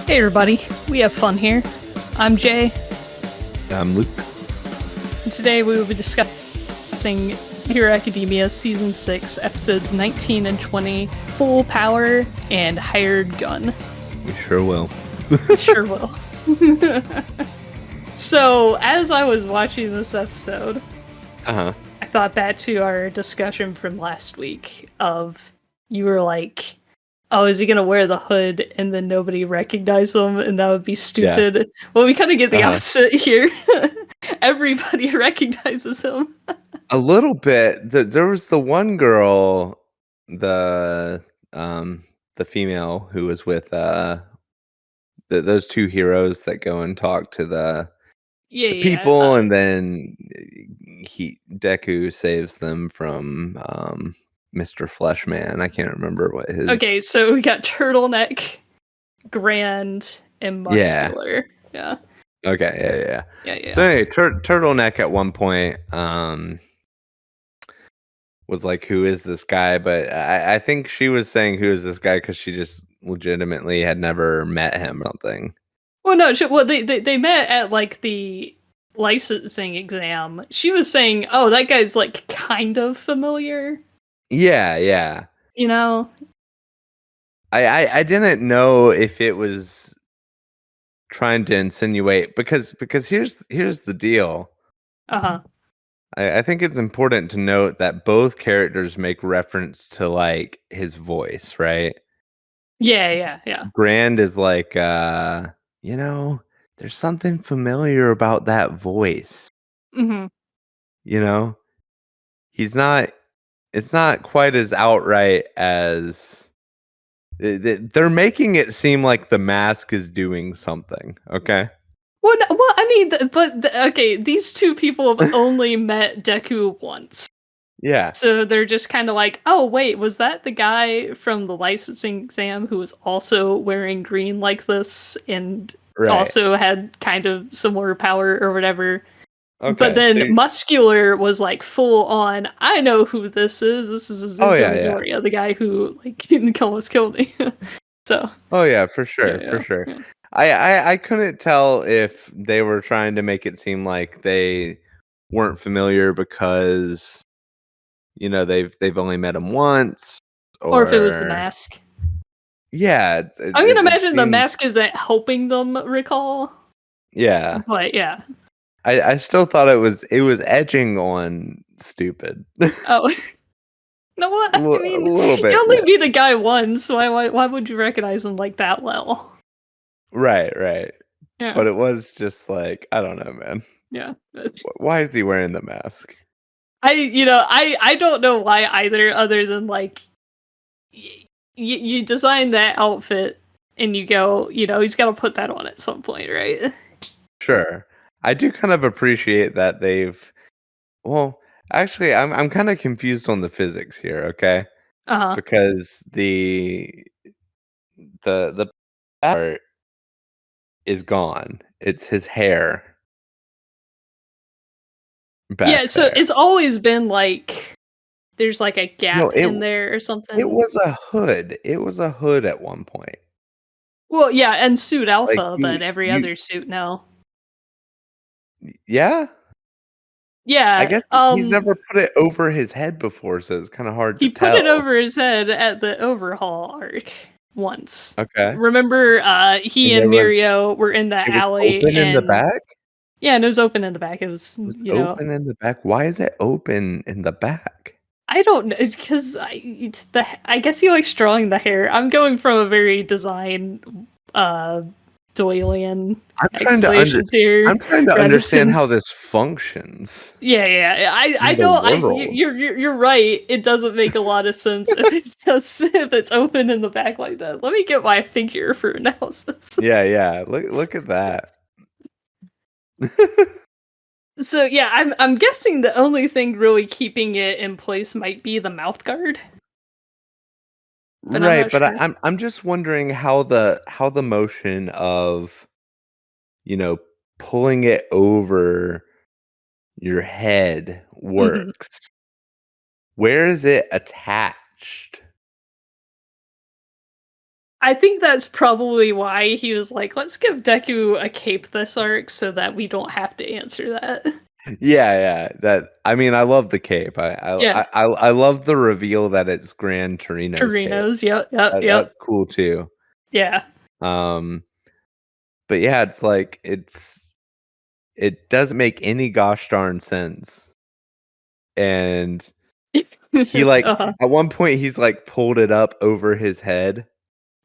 Hey everybody, we have fun here. I'm Jay, I'm Luke. and today we will be discussing Hero Academia Season 6, Episodes 19 and 20, Full Power and Hired Gun. We sure will. Sure will. So, as I was watching this episode, I thought back to our discussion from last week of, you were like, oh, is he gonna wear the hood and then nobody recognized him and that would be stupid? Yeah. Well, we kind of get the opposite here. Everybody recognizes him. A little bit. There was the one girl, the female who was with those two heroes that go and talk to the people, and then Deku saves them from Mr. Fleshman. I can't remember what his. Okay, so we got Turtleneck, Grand, and Muscular. Yeah. Okay. Yeah. So anyway, Turtleneck at one point was like, "Who is this guy?" But I think she was saying, "Who is this guy?" because she just legitimately had never met him or something. Well, no. They met at like the licensing exam. She was saying, "Oh, that guy's like kind of familiar." Yeah. You know. I didn't know if it was trying to insinuate because here's the deal. I think it's important to note that both characters make reference to like his voice, right? Yeah. Grand is like, there's something familiar about that voice. Mm-hmm. It's not quite as outright as they're making it seem like the mask is doing something. Okay. Well, I mean, okay, these two people have only met Deku once. Yeah. So they're just kind of like, oh, wait, was that the guy from the licensing exam who was also wearing green like this and also had kind of similar power or whatever? Okay, but then Muscular was like full on, I know who this is. This is Zuko Midoriya, the guy who like almost killed me. So. Oh yeah, for sure. Yeah. I couldn't tell if they were trying to make it seem like they weren't familiar because they've only met him once, or if it was the mask. Yeah, I'm gonna imagine the mask isn't helping them recall. Yeah, but yeah, I still thought it was edging on stupid. Oh. No, what? I mean, a little bit. You only meet a guy once. Why would you recognize him like that well? Right. Yeah. But it was just like, I don't know, man. Yeah. Why is he wearing the mask? I don't know why either, other than like you design that outfit and you go, he's got to put that on at some point, right? Sure. I do kind of appreciate that well, actually, I'm kind of confused on the physics here, okay? Because the part is gone. It's his hair. So it's always been like there's like a gap in there or something. It was a hood. It was a hood at one point. Well, yeah, and Suit Alpha, but every other suit now. Yeah? Yeah. I guess he's never put it over his head before, so it's kind of hard to tell. He put it over his head at the overhaul arc once. Okay. Remember, he and Mirio were in that alley. Open in the back? Yeah, and it was open in the back. It was, open in the back. Why is it open in the back? I don't know. It's because I guess he likes drawing the hair. I'm going from a very design Doylean explanations here. I'm trying to understand how this functions. Yeah. I don't. You're right. It doesn't make a lot of sense if it's open in the back like that. Let me get my figure for analysis. Yeah. Look at that. So yeah, I'm guessing the only thing really keeping it in place might be the mouth guard. Right, but I'm just wondering how the motion of pulling it over your head works. Where is it attached? I think that's probably why he was like, let's give Deku a cape this arc so that we don't have to answer that. Yeah. I mean, I love the cape. Yeah. I love the reveal that it's Gran Torino's cape. Torino's, yep. That's cool too. Yeah. Um, but yeah, it's like it doesn't make any gosh darn sense. And he like Uh-huh. at one point he's like pulled it up over his head,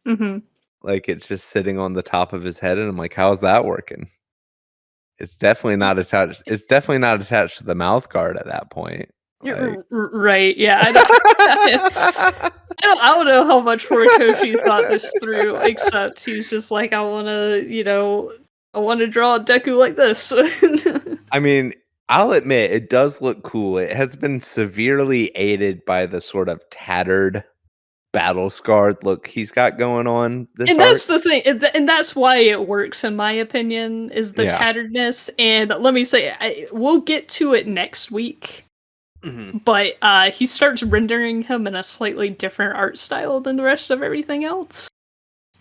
Mhm. like it's just sitting on the top of his head, and I'm like, how's that working? It's definitely not attached. It's definitely not attached to the mouth guard at that point. Like, Right, yeah, I don't I don't know how much Horikoshi thought this through, except he's just like, "I wanna, I wanna draw Deku like this." I mean, I'll admit it does look cool. It has been severely aided by the sort of tattered, battle scarred look he's got going on this And that's arc. the thing, and that's why it works, in my opinion, is the Yeah. tatteredness, and let me say, we'll get to it next week, Mhm. but, he starts rendering him in a slightly different art style than the rest of everything else.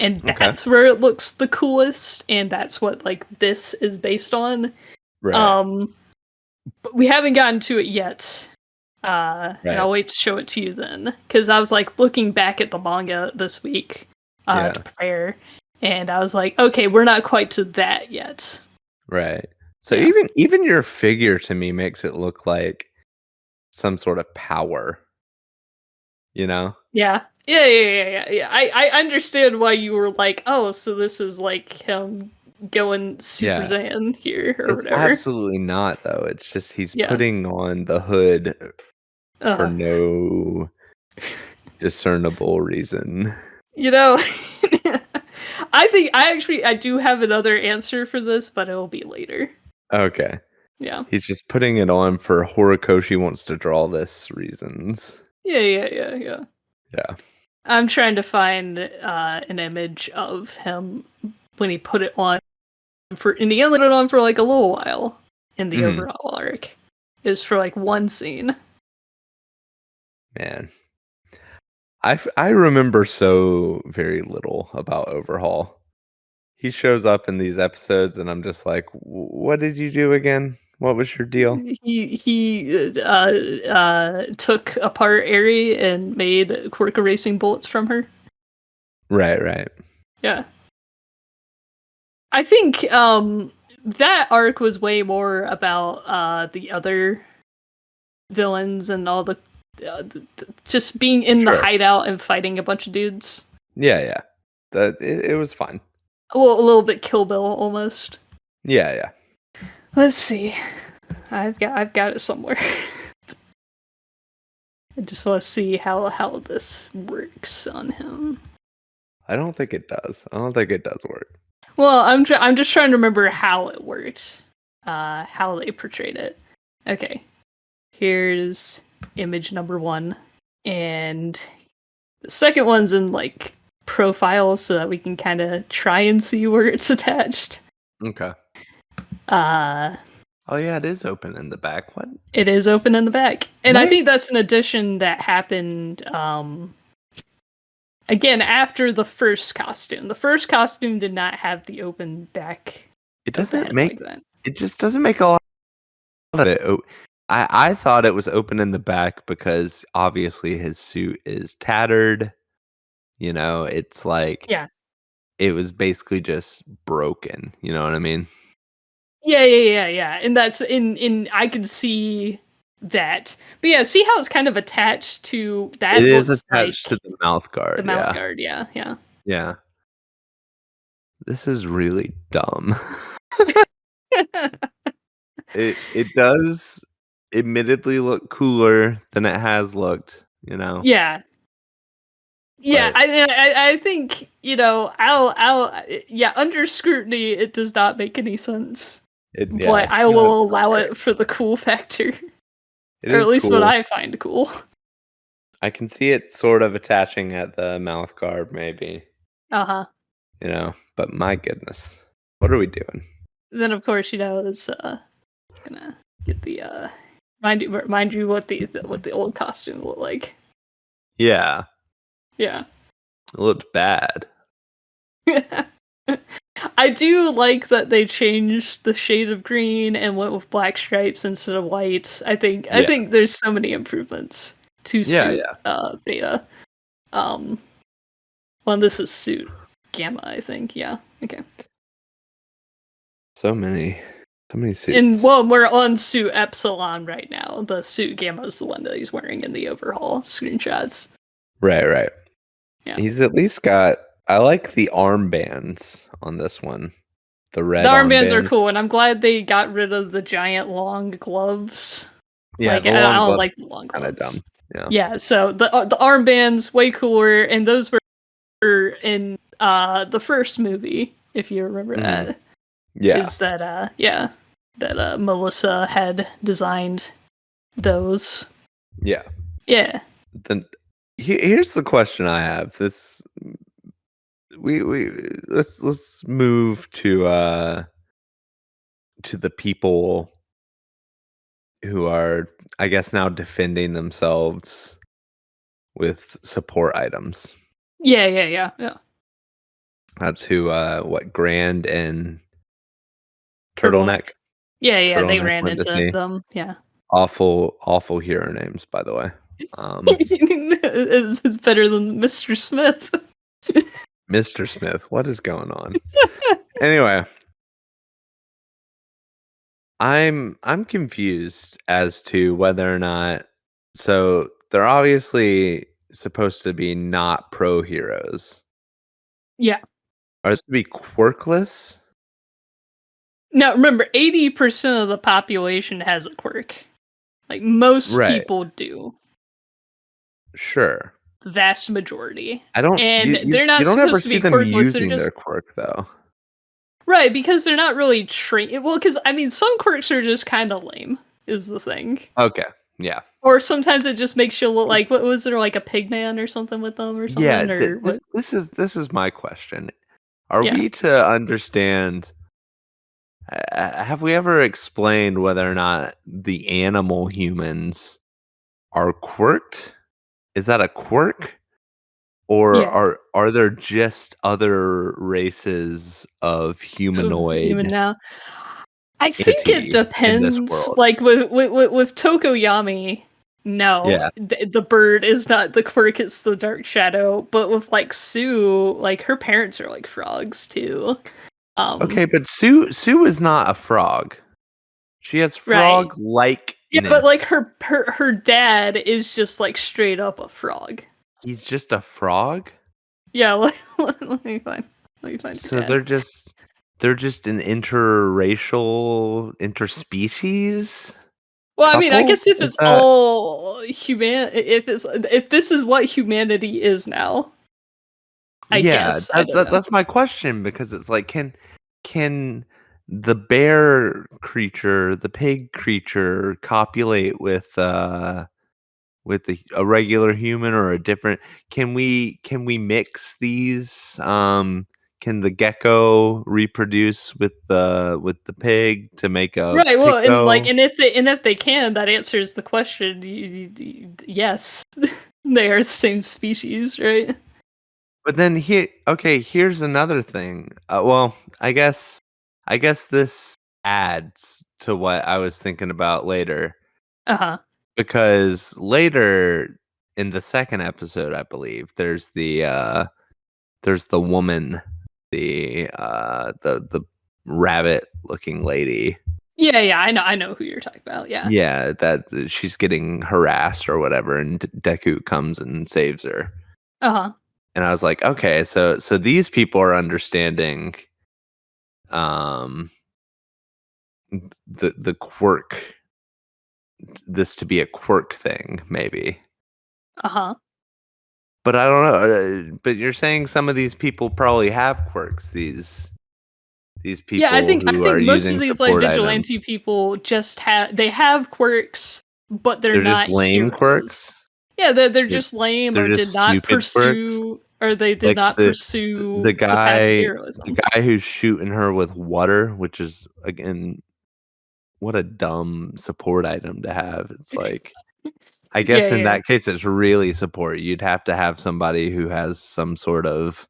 And Okay. that's where it looks the coolest, and that's what, like, this is based on. Right. Um, but we haven't gotten to it yet. And Right. I'll wait to show it to you then. Because I was like looking back at the manga this week to Yeah. prepare, and I was like, okay, we're not quite to that yet. Right. So Yeah. even your figure to me makes it look like some sort of power, you know? Yeah. I understand why you were like, oh, so this is like him going Super Yeah. Saiyan here or It's whatever. absolutely not though. It's just he's Yeah. putting on the hood for Uh, no discernible reason. you know, I do have another answer for this, but it'll be later. Okay. Yeah. He's just putting it on for Horikoshi wants to draw this reasons. Yeah. Yeah. I'm trying to find an image of him when he put it on and he only put it on for like a little while in the Mhm. overall arc. It was for like one scene. Man. I remember so very little about Overhaul. He shows up in these episodes and I'm just like, What did you do again? What was your deal?" He took apart Eri and made quirk erasing bullets from her. Right. Yeah. I think that arc was way more about the other villains and all just being in the Sure. hideout and fighting a bunch of dudes. Yeah. It was fun. A little bit Kill Bill almost. Yeah. Let's see. I've got it somewhere. I just want to see how this works on him. I don't think it does. I don't think it does work. Well, I'm just trying to remember how it worked. How they portrayed it. Okay. Here's image number 1. And the second one's in like profile so that we can kind of try and see where it's attached. Okay. Uh Oh yeah, it is open in the back. What? it is open in the back. And I What? think that's an addition that happened again after the first costume. The first costume did not have the open back It of the doesn't head make like that. it just doesn't make a lot of it. I thought it was open in the back because obviously his suit is tattered. You know, it's like Yeah. it was basically just broken. You know what I mean? Yeah. And that's in I can see that. But yeah, see how it's kind of attached to It that is looks attached to like the mouth the guard. mouth Yeah. guard, yeah. Yeah. This is really dumb. It does admittedly look cooler than it has looked, you know? Yeah. Yeah, But I think, I'll yeah, under scrutiny it does not make any sense. But it's I not will allow great. it for the cool factor. It Or at is least what cool. I find cool. I can see it sort of attaching at the mouth guard maybe, Uh-huh. but my goodness. What are we doing? Then of course, it's gonna get the mind you what the old costume looked like. Yeah, Yeah. it looked bad. I do like that they changed the shade of green and went with black stripes instead of white. I Yeah. think there's so many improvements to Yeah, suit yeah. beta. Um, well, this is suit gamma, I think. Yeah. Okay. So many And suits. well, we're on suit epsilon right now. The suit gamma is the one that he's wearing in the overhaul screenshots. Right, right. Yeah. He's at least got I like the armbands on this one. The The red armbands are armbands. cool, and I'm glad they got rid of the giant long gloves. Yeah, Like, the I long don't gloves like the long kinda gloves. dumb. Yeah. Yeah, so the armbands way cooler, and those were in the first movie, if you remember Mhm. that. Yeah. Is that yeah, that Melissa had designed those. Yeah. Yeah. Then here's the question I have. This we let's move to the people who are, I guess, now defending themselves with support items. Yeah, yeah, yeah, yeah. That's who, what, Grand and Turtleneck. Turtleneck? Yeah, yeah, they Turtleneck ran went to into see. them. Yeah. Awful, awful hero names, by the way. Um, It's better than Mr. Smith. Mr. Smith, what is going on? Anyway, I'm confused as to whether or not so they're obviously supposed to be not pro heroes. Yeah. Are supposed to be quirkless? Now remember, 80% of the population has a quirk. Like most Right, people do. sure. The vast majority. I don't And you they're you not don't ever supposed to see be them quirkless, they're using just their quirk, though. right, because they're not really trained. Well, because I mean, some quirks are just kind of lame, is the thing. Okay, yeah. Or sometimes it just makes you look like what was there like a pig man or something with them or Yeah, something or what? this is my question. Are Yeah, we to understand have we ever explained whether or not the animal humans are quirked? Is that a quirk? Or yeah. are there just other races of Even humanoid now, I think it entity in this depends. world? Like with Tokoyami, no, Yeah. the bird is not the quirk; it's the dark shadow. But with like Sue, like her parents are like frogs too. Um, Okay, but Sue is not a frog. She has right. Yeah, but like frog-likeness. her dad is just like straight up a frog. He's just a frog? Yeah, let me find her So dad. they're just an interracial interspecies Well, I mean, I couple? guess if Is it's that all if this is what humanity is now, I Yeah, guess I don't know. that's my question because it's like, can the bear creature, the pig creature copulate with a regular human or a different can we mix these? Can the gecko reproduce with the pig to make a Right. Well, and like, piggo? and if they can, that answers the question. Yes, they are the same species, right? But then here okay, here's another thing. Well, I guess this adds to what I was thinking about later Uh huh. because later in the second episode, I believe, there's the woman, the rabbit looking lady. Yeah, yeah. I know who you're talking about. Yeah. Yeah, that she's getting harassed or whatever and Deku comes and saves her. Uh huh. And I was like, okay, so these people are understanding um the quirk this to be a quirk thing maybe, Uh huh. but I don't know, but you're saying some of these people probably have quirks, these Yeah, people I who are think most of using these like support items, vigilante people just have quirks, but they're they're just not lame heroes. quirks. Yeah, they're they're, just lame they're or did just not stupid quirks, pursue or they did like not the pursue the path of guy the heroism. guy who's shooting her with water, which is again what a dumb support item to have. It's like I Yeah, guess in yeah. that case, it's really support. You'd have to have somebody who has some sort of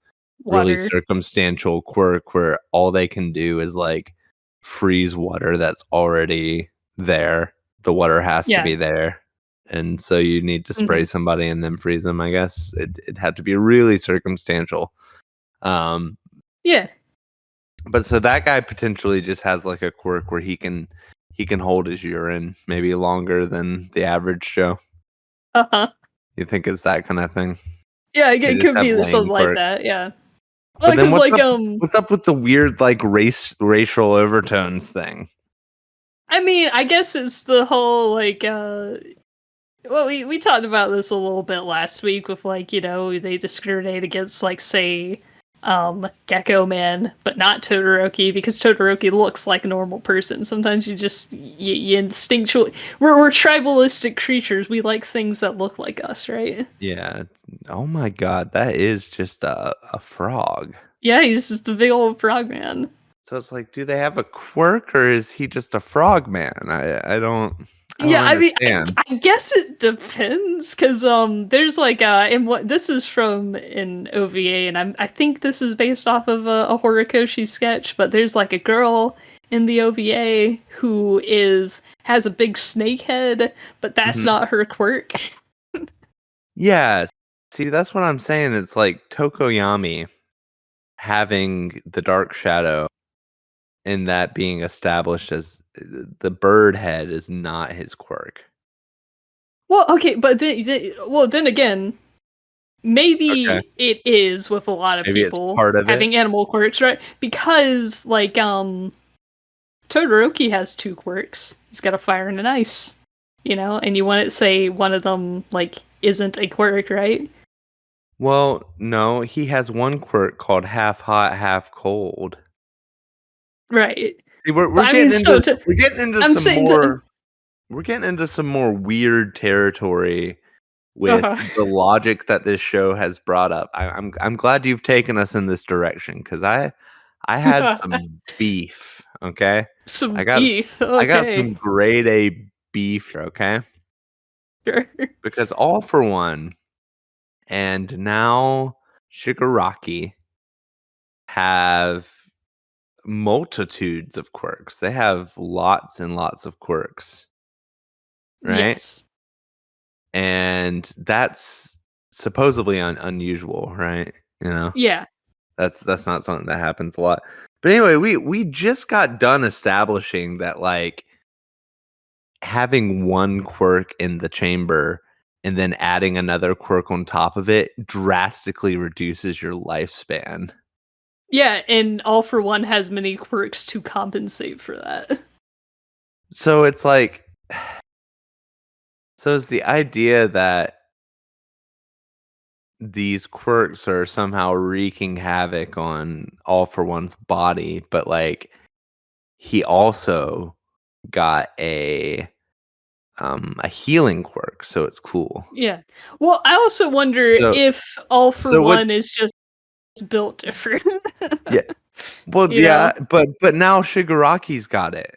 really water. circumstantial quirk where all they can do is, like, freeze water that's already there. The water has to Yeah. be there, and so you need to spray Mhm. somebody and then freeze them, I guess. It'd have to be really circumstantial. Um, Yeah. but so that guy potentially just has, like, a quirk where he can hold his urine maybe longer than the average Joe. Uh-huh. You think it's that kinda thing? Yeah, They it just could have be lame something like quirks. that, yeah. Well, But then 'cause, what's up with the weird, like, racial overtones thing? I mean, I guess it's the whole, well, we talked about this a little bit last week with, they discriminate against, say, Gecko Man, but not Todoroki, because Todoroki looks like a normal person. Sometimes you instinctually... we're tribalistic creatures, we like things that look like us, right? Yeah. Oh my god, that is just a frog. Yeah, he's just a big old frog man. So it's like, do they have a quirk or is he just a frog man? I don't Yeah, I mean, understand. I guess it depends, cause there's and what this is from an OVA, and I think this is based off of a Horikoshi sketch, but there's like a girl in the OVA who has a big snake head, but that's Mhm. not her quirk. Yeah. See, that's what I'm saying. It's like Tokoyami having the dark shadow and that being established as the bird head is not his quirk. Well, okay, but then again, Okay. maybe it is with a lot of Maybe it's people part of it. having animal quirks, right? Because Todoroki has two quirks. He's got a fire and an ice, and you want to say one of them isn't a quirk, right? Well, no, he has one quirk called half hot, half cold. Right. See, But I mean, so to we're getting into I'm some saying that. more we're getting into some more weird territory with Uh-huh. the logic that this show has brought up. I'm glad you've taken us in this direction because I had some beef. Okay, I Some got beef. I got Okay. some grade A beef here. Okay, Sure. because All for One and now Shigaraki have multitudes of quirks. They have lots and lots of quirks, right? Yes. And that's supposedly unusual, right? You know, Yeah. that's not something that happens a lot. But anyway, we just got done establishing that like having one quirk in the chamber and then adding another quirk on top of it drastically reduces your lifespan. Yeah, and All for One has many quirks to compensate for that. So it's like so is the idea that these quirks are somehow wreaking havoc on All for One's body, but like he also got a healing quirk, so it's cool. Yeah. Well, I also wonder So if All for so what One is just built different. yeah, well, You yeah, know? but now Shigaraki's got it.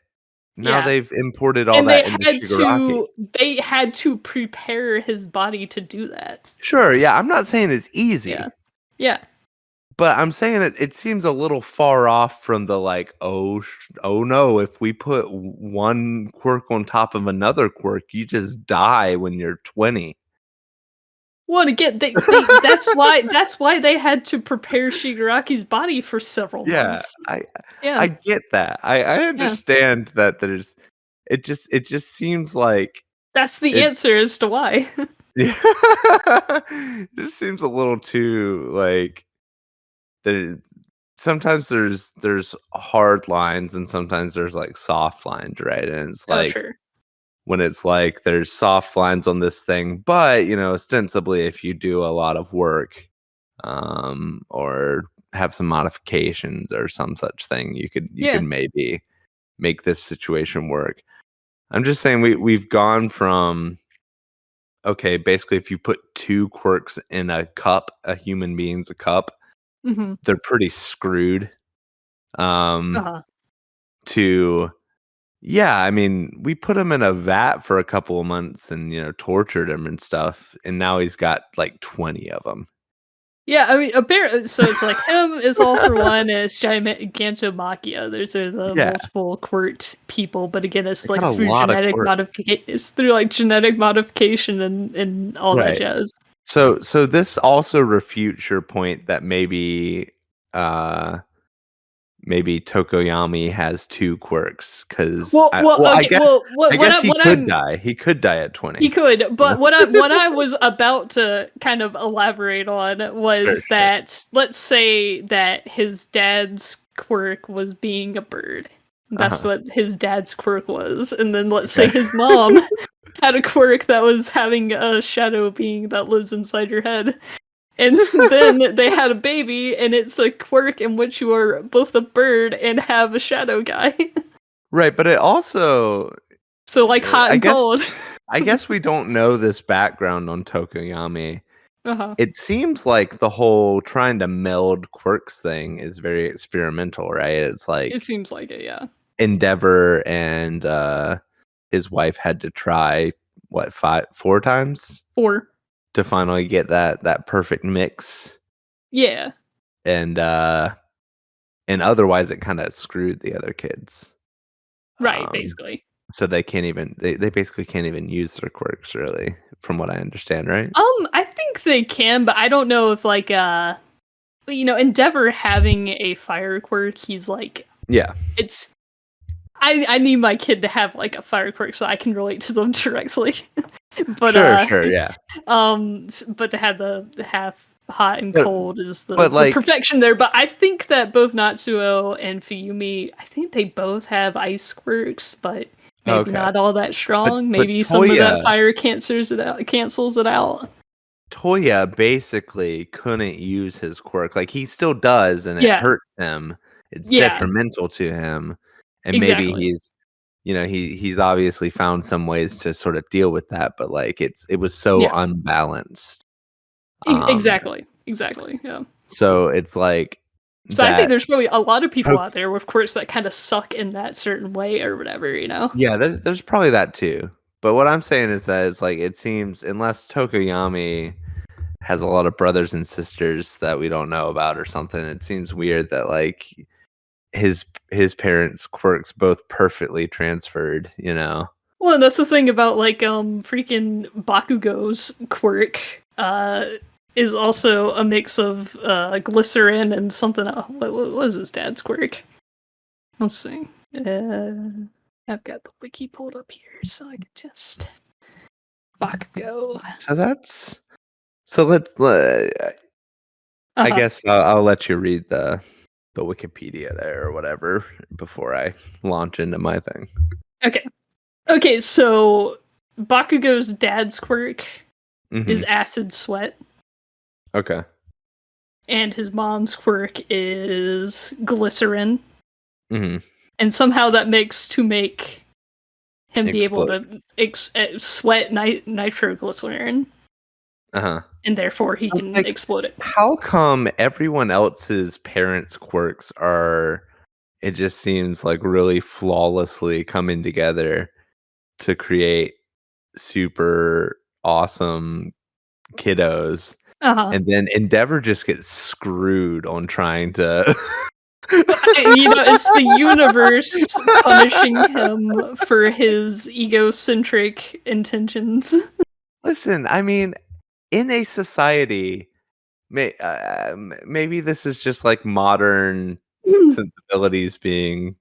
Now Yeah. they've imported all And they that into had Shigaraki. to they had to prepare his body to do that. Sure, yeah, I'm not saying it's Yeah. easy, Yeah. but I'm saying it seems a little far off from the like, "Oh no, if we put one quirk on top of another quirk, you just die when you're 20." Well, and again, they that's why they had to prepare Shigaraki's body for several Yeah, months. I Yeah. get that. I Yeah. understand that there's it just seems like That's the it answer as to why. yeah. It just seems a little too like there sometimes there's hard lines and sometimes there's like soft lines, right? And it's Oh, like sure. when it's like there's soft lines on this thing, but you know, ostensibly if you do a lot of work, or have some modifications or some such thing, you could Yeah. maybe make this situation work. I'm just saying we've gone from okay, basically if you put two quirks in a cup, a human being's a cup, Mhm. they're pretty screwed. Um Uh-huh. to yeah, I mean, we put him in a vat for a couple of months and, you know, tortured him and stuff, and now he's got like 20 of them. Yeah, I mean, apparently, so it's like him is all for one, and it's Gigantomachia. Those are the Yeah, multiple quirked people, but again, it's they like got a through lot of genetic quirks. modification. It's through like genetic modification and all that Right. jazz. So this also refutes your point that uh maybe Tokoyami has 2 quirks 'cause Okay. Well, I guess he what could I'm die. He could die at he 20, could, you know? but what I was about to kind of elaborate on Sure, was sure. that let's say that his dad's quirk was being a bird. That's Uh-huh. what his dad's quirk was, and then let's say Okay. his mom had a quirk that was having a shadow being that lives inside your head. And then they had a baby, and it's a quirk in which you are both a bird and have a shadow guy. Right, but it also So, like, hot I and guess cold. we don't know this background on Tokoyami. Uh-huh. It seems like the whole trying to meld quirks thing is very experimental, right? It's It like seems like it, yeah. Endeavor and, his wife had to try, what, 4 times Or to finally get that perfect mix, yeah, and, uh and otherwise it kinda screwed the other kids. right, Um, basically. so they can't even they basically can't even use their quirks really, from what I understand, right? I think they can, but I don't know if, like, Endeavor having a fire quirk, he's like Yeah. it's I need my kid to have, like, a fire quirk so I can relate to them directly. But, Sure, sure, yeah. but to have the half hot and But cold is but, the like perfection there, but I think that both Natsuo and Fuyumi, I think they both have ice quirks, but maybe okay. not all that strong. But Maybe some of that fire cancels it out. Toya basically couldn't use his quirk, like, he still does, and it Yeah. hurts him, it's Yeah, detrimental to him, and maybe exactly. he's he's obviously found some ways to sort of deal with that, but, like, it was so Yeah. unbalanced, um, Exactly. Exactly, yeah. so it's like So I think that there's probably a lot of people Tok out there with quirks that kinda suck in that certain way or whatever, you know? yeah, there's probably that too, but what I'm saying is that it's like, it seems unless Tokoyami has a lot of brothers and sisters that we don't know about or something, it seems weird that, like, his parents' quirks both perfectly transferred, you know? Well, and that's the thing about like freaking Bakugo's quirk is also a mix of glycerin and something else. What was his dad's quirk? Let's see. I've got the wiki pulled up here so I can just Bakugo. So that's so let's I Uh-huh. guess I'll let you read the Wikipedia there or whatever before I launch into my thing. Okay. Okay, so Bakugo's dad's quirk is Mhm. acid sweat, Okay. and his mom's quirk is glycerin. Mhm. And somehow that makes to make him be able Explode. to sweat nitroglycerin, Uh-huh. and therefore he I was can like, explode it. how come everyone else's parents' quirks are it just seems like really flawlessly coming together to create super awesome kiddos, Uh-huh. and then Endeavor just gets screwed on trying to It's the universe punishing him for his egocentric intentions. Listen, I mean, in a society, maybe this is just, like, modern sensibilities being,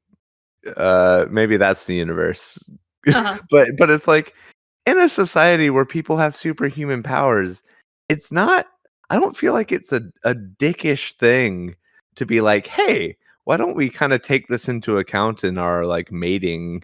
maybe that's the universe. Uh-huh. But it's like, in a society where people have superhuman powers, it's not I don't feel like it's a dickish thing to be like, "Hey, why don't we kinda take this into account in our, like, mating,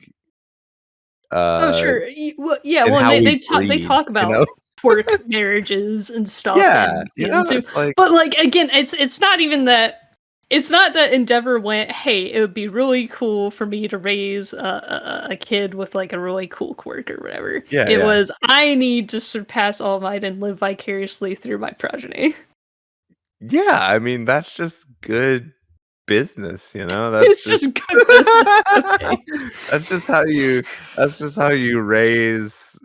Oh, uh, sure. Yeah, and well, and how we they breed," talk you about know? twerk marriages and stuff Yeah, in season 2. it's like But, like, again, it's not even that it's not that Endeavor went, "Hey, it would be really cool for me to raise a kid with, like, a really cool quirk," or whatever. yeah, It yeah. was, "I need to surpass All Might and live vicariously through my progeny." Yeah, I mean, that's just good business, you know? That's It's just just good business, okay. that's just how you that's just how you raise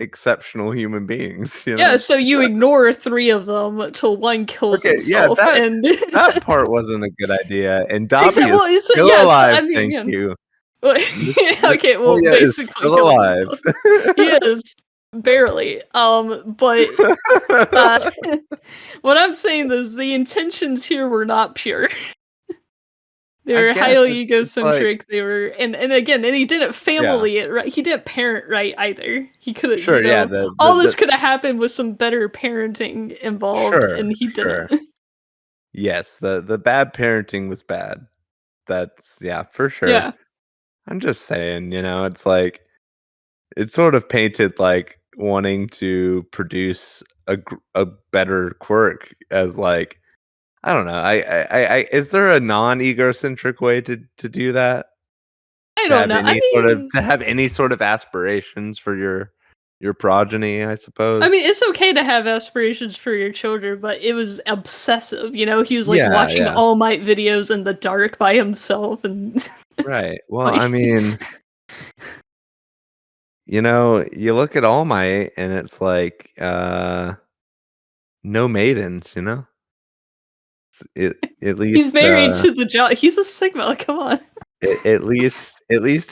exceptional human beings, you Yeah, know? so you ignore 3 of them till 1 kills Okay, yeah, himself, that and that part wasn't a good idea, and Dobby exactly. is Well, it's still yes, I alive, mean, thank yeah. you. Well, Miss okay, well, Toya is basically still kills alive. himself. He is, barely, but, uh, what I'm saying is the intentions here were not pure. They I were guess highly it's like egocentric, they were and again, and he didn't yeah. family it right, he didn't parent right either. He coulda Sure, yeah, all this the coulda happened with some better parenting involved, sure, and he sure. didn't. Yes, the bad parenting was bad. That's yeah, for sure. Yeah. I'm just saying, it's like it's sort of painted like wanting to produce a better quirk as like I don't know. I is there a non-egocentric way to do that? I To don't have know, any sort of to have any sort of aspirations for your progeny, I suppose? it's okay to have aspirations for your children, but it was obsessive, he was, like, Yeah, watching yeah. All Might videos in the dark by himself and, Right. Well, like I mean, you look at All Might and it's like, no maidens, you know? It at he's least, married to the job. He's a Sigma, come on. at least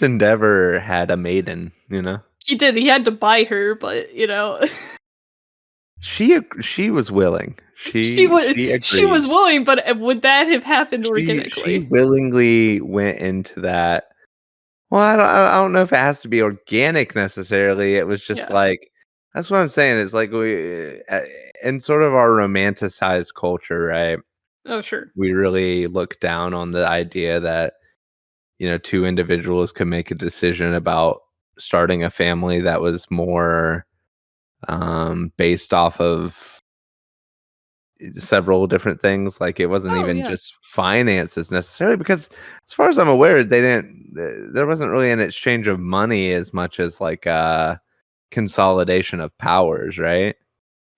Endeavor had a maiden, you know? He did, he had to buy her, but, She was willing. She she agreed. was willing, but, would that have happened She organically? willingly went into that. Well, I don't know if it has to be organic necessarily. It was just Yeah. like that's what I'm saying. It's like in sort of our romanticized culture, right? Oh, sure. We really look down on the idea that, two individuals could make a decision about starting a family that was more based off of several different things. Like it wasn't Oh, even yeah. just finances necessarily, because as far as I'm aware, they didn't. There wasn't really an exchange of money as much as like consolidation of powers, right?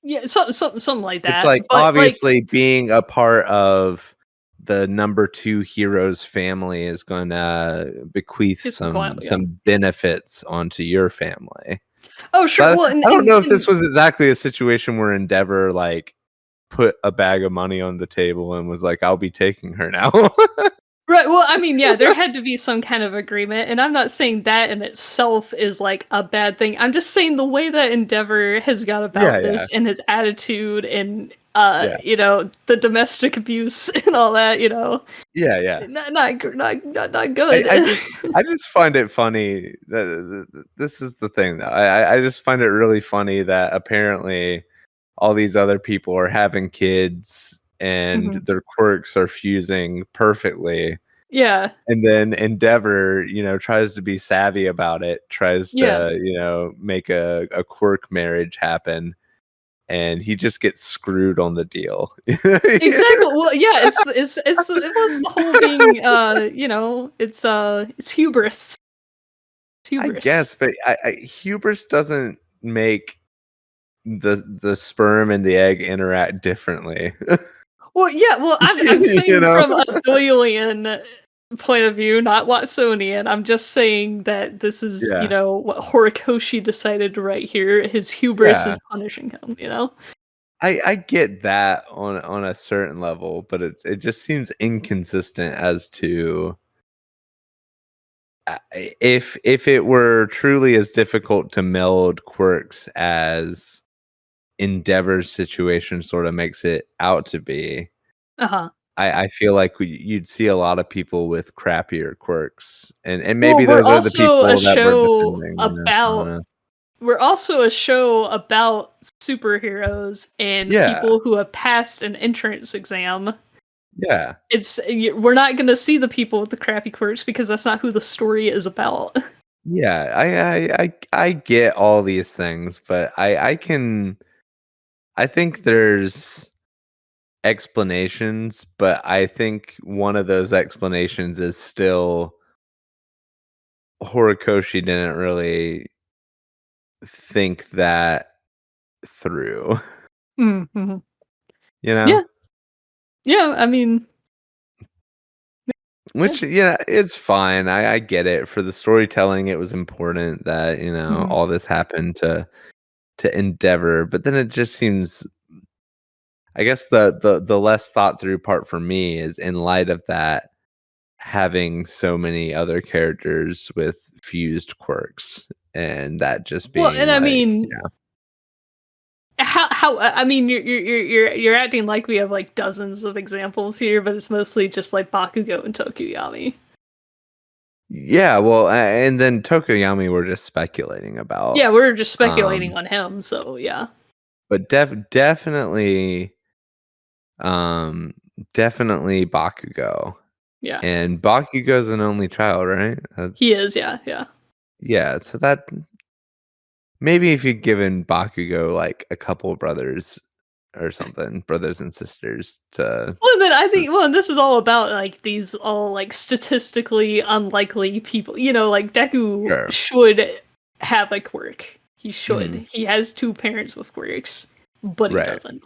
Yeah, something like It's that, like but, like, obviously being a part of the number two hero's family is going to bequeath get some clout, yeah. some benefits onto your family. Oh, sure, So well, I don't know if this and was exactly a situation where Endeavor like put a bag of money on the table and was like, "I'll be taking her now." right, well, yeah, there had to be some kind of agreement, and I'm not saying that in itself is, like, a bad thing. I'm just saying the way that Endeavor has got Yeah, about yeah, this and his attitude and, yeah, the domestic abuse and all that, yeah, yeah. not I, good. I just I just find it funny that this is the thing though. I just find it really funny that apparently all these other people are having kids and Mhm. their quirks are fusing perfectly. Yeah, And then Endeavor, tries to be savvy about it, tries yeah. to, make a quirk marriage happen, and he just gets screwed on the deal. Exactly, well, yeah, it was the whole being, it's hubris. It's I hubris. guess, but hubris doesn't make the sperm and the egg interact differently. Well, yeah, well, I'm You saying know? from a Doylean point of view, not Watsonian. I'm just saying that this is, Yeah. what Horikoshi decided to write here. His hubris is Yeah. punishing him. I get that on a certain level, but it just seems inconsistent as to if it were truly as difficult to meld quirks as Endeavor's situation sort of makes it out to be. Uh-huh. I feel like you'd see a lot of people with crappier quirks, and Well, maybe those are the people that we're defending. I don't know. we're also a show about superheroes and Yeah, people who have passed an entrance exam. yeah, We're not gonna see the people with the crappy quirks because that's not who the story is about. yeah. I get all these things, but I think there's explanations, but I think one of those explanations is still Horikoshi didn't really think that through, Mhm. you know? Yeah, yeah. Yeah. Which, yeah, it's fine. I get it. For the storytelling, it was important that, Mhm. all this happened to to endeavor, but then it just seems I guess the less thought through part for me is in light of that, having so many other characters with fused quirks and that just Well, and being I like, mean, how I mean, you're acting like we have like dozens of examples here, but it's mostly just like Bakugo and Tokuyami. yeah, well, and then Tokoyami we're just speculating about. Yeah, we're just speculating Um, on him, so yeah, but definitely um definitely Bakugo. yeah, And Bakugo's an only child, right? he is. That's Yeah, yeah. yeah, so that maybe if you'd given Bakugo like a couple of brothers or something, brothers and sisters Well, then I to think, well, and this is all about like these all like statistically unlikely people. You know, like Deku sure. should have a quirk. He should. Mhm. He has two parents with quirks, but he Right. doesn't.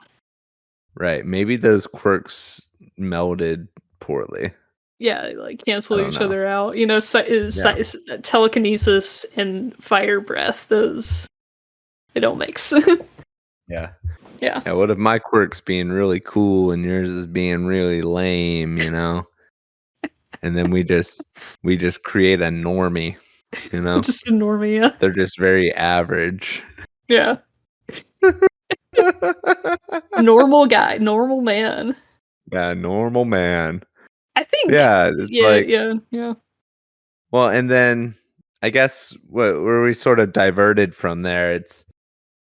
Right. Maybe those quirks melded poorly. Yeah, they, like I cancel don't each know. other out. You know, Yeah. telekinesis and fire breath. Those they don't mix. Yeah. Yeah, Yeah, what if my quirk's being really cool and yours is being really lame, you know? And then we just create a normie, you know? just ignore me. Yeah, They're just very average. yeah. Normal guy, normal man. Yeah, normal man. I think. Yeah, it's Yeah, like yeah, yeah. well, and then I guess where we sort of diverted from there, it's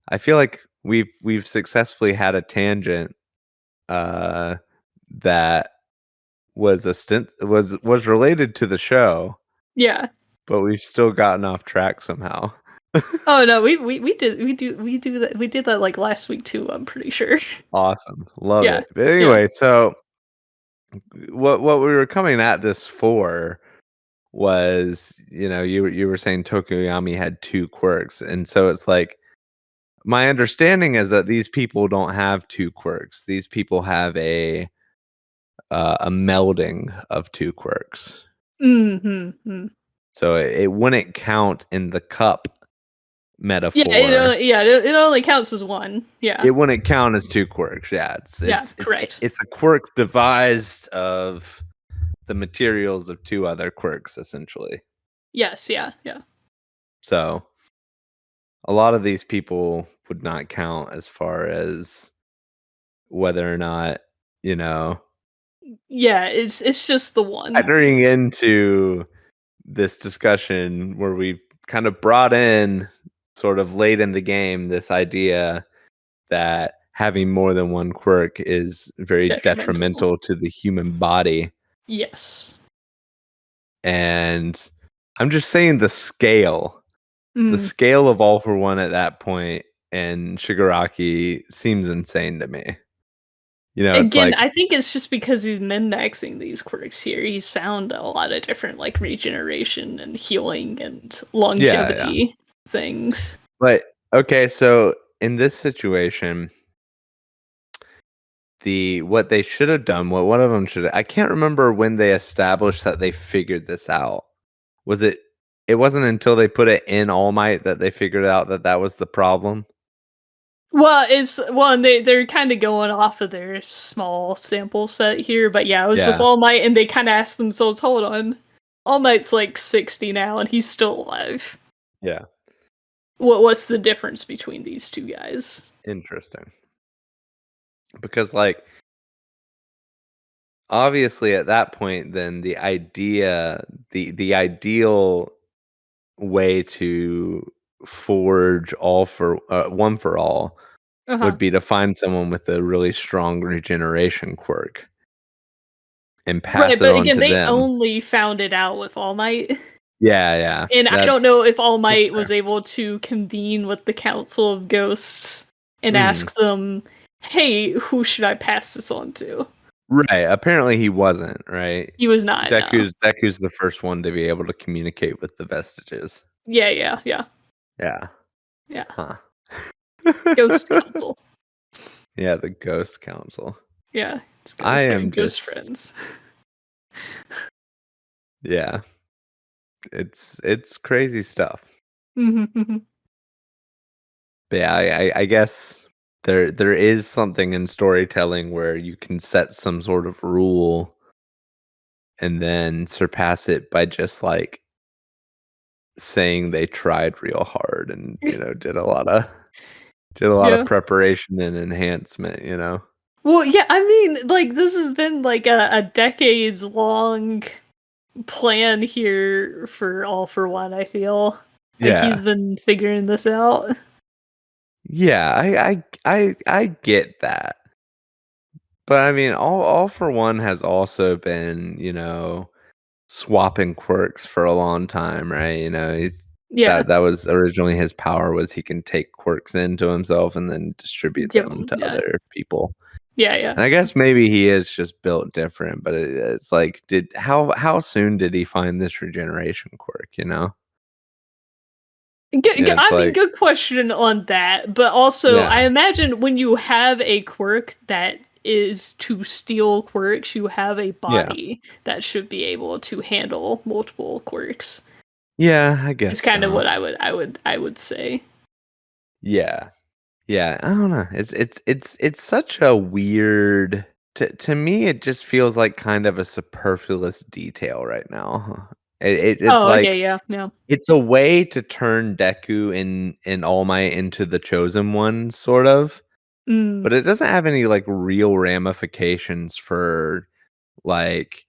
I feel like we've successfully had a tangent uh that was related to the show, Yeah. but we've still gotten off track somehow. Oh no, we did that like last week too. I'm pretty sure. Awesome. Love Yeah, it. But yeah. anyway, so what we were coming at this for was, you were saying Tokoyami had two quirks, and so it's like my understanding is that these people don't have two quirks. These people have a melding of two quirks. Mm-hmm. So it wouldn't count in the cup Yeah, metaphor. it only counts as one. Yeah, It wouldn't count as two quirks. Yeah, it's yeah, it's it's correct. it's a quirk devised of the materials of two other quirks, essentially. Yes, yeah, yeah, So a lot of these people would not count as far as whether or not, you know, yeah. It's just the one. entering into this discussion where we've kind of brought in sort of late in the game this idea that having more than one quirk is very Detrimental. detrimental to the human body. Yes. And I'm just saying the Mm. scale of All for One at that point and Shigaraki seems insane to me. It's Again, like, I think it's just because he's min-maxing these quirks here. He's found a lot of different like regeneration and healing and yeah, yeah. longevity things. But okay, so in this situation, what they should have done, what one of them should I can't remember when they established that they figured this out. Was it wasn't until they put it in All Might that they figured out that that was the problem? And they're kind of going off of their small sample set here, but yeah, it was with Yeah. All Might, and they kind of asked themselves, "Hold on, All Might's like 60 now, and he's still alive. Yeah. What's the difference between these two guys?" Interesting. Because like obviously at that point then the ideal way to forge one for all Uh huh. would be to find someone with a really strong regeneration quirk and Right, pass it but on again, to they them. only found it out with All Might. Yeah, yeah. And I don't know That's if All that's Might fair. was able to convene with the Council of Ghosts and Mhm. ask them, "Hey, who should I pass this on to?" Right, apparently he wasn't, right? He was not. No. Deku's the first one to be able to communicate with the vestiges. Yeah, yeah, yeah, Yeah. yeah. Huh. Ghost Council. Yeah, the Ghost Council. Yeah, it's I Ghost am and Ghost just Friends. yeah, it's crazy stuff. Mhm, mhm. But yeah, I guess there is something in storytelling where you can set some sort of rule and then surpass it by just, like, saying they tried real hard and, did a lot of Yeah. preparation and enhancement, Well, yeah, I mean, like, this has been like a decades long plan here for All for One, I feel. Like he's Yeah. been figuring this out. Yeah, I get that. But, I mean, All for One has also been, swapping quirks for a long time, right? He's Yeah. that was originally his power was he can take quirks into himself and then distribute Give them him. to Yeah. other people. Yeah, yeah. And I guess maybe he is just built different, but it's like, did how soon did he find this regeneration quirk, you know? It's I mean, like good question on that. But also, I yeah, imagine when you have a quirk that is to steal quirks, you have a yeah, body that should be able to handle multiple quirks. yeah, I Is guess kind of so. what I would say. Yeah. Yeah, I don't know. It's such a weird to me, it just feels like kind of a superfluous detail right now. It's Oh, okay, like yeah, yeah. it's a way to turn Deku in All Might into the chosen one, sort of, Mm, but it doesn't have any like real ramifications for like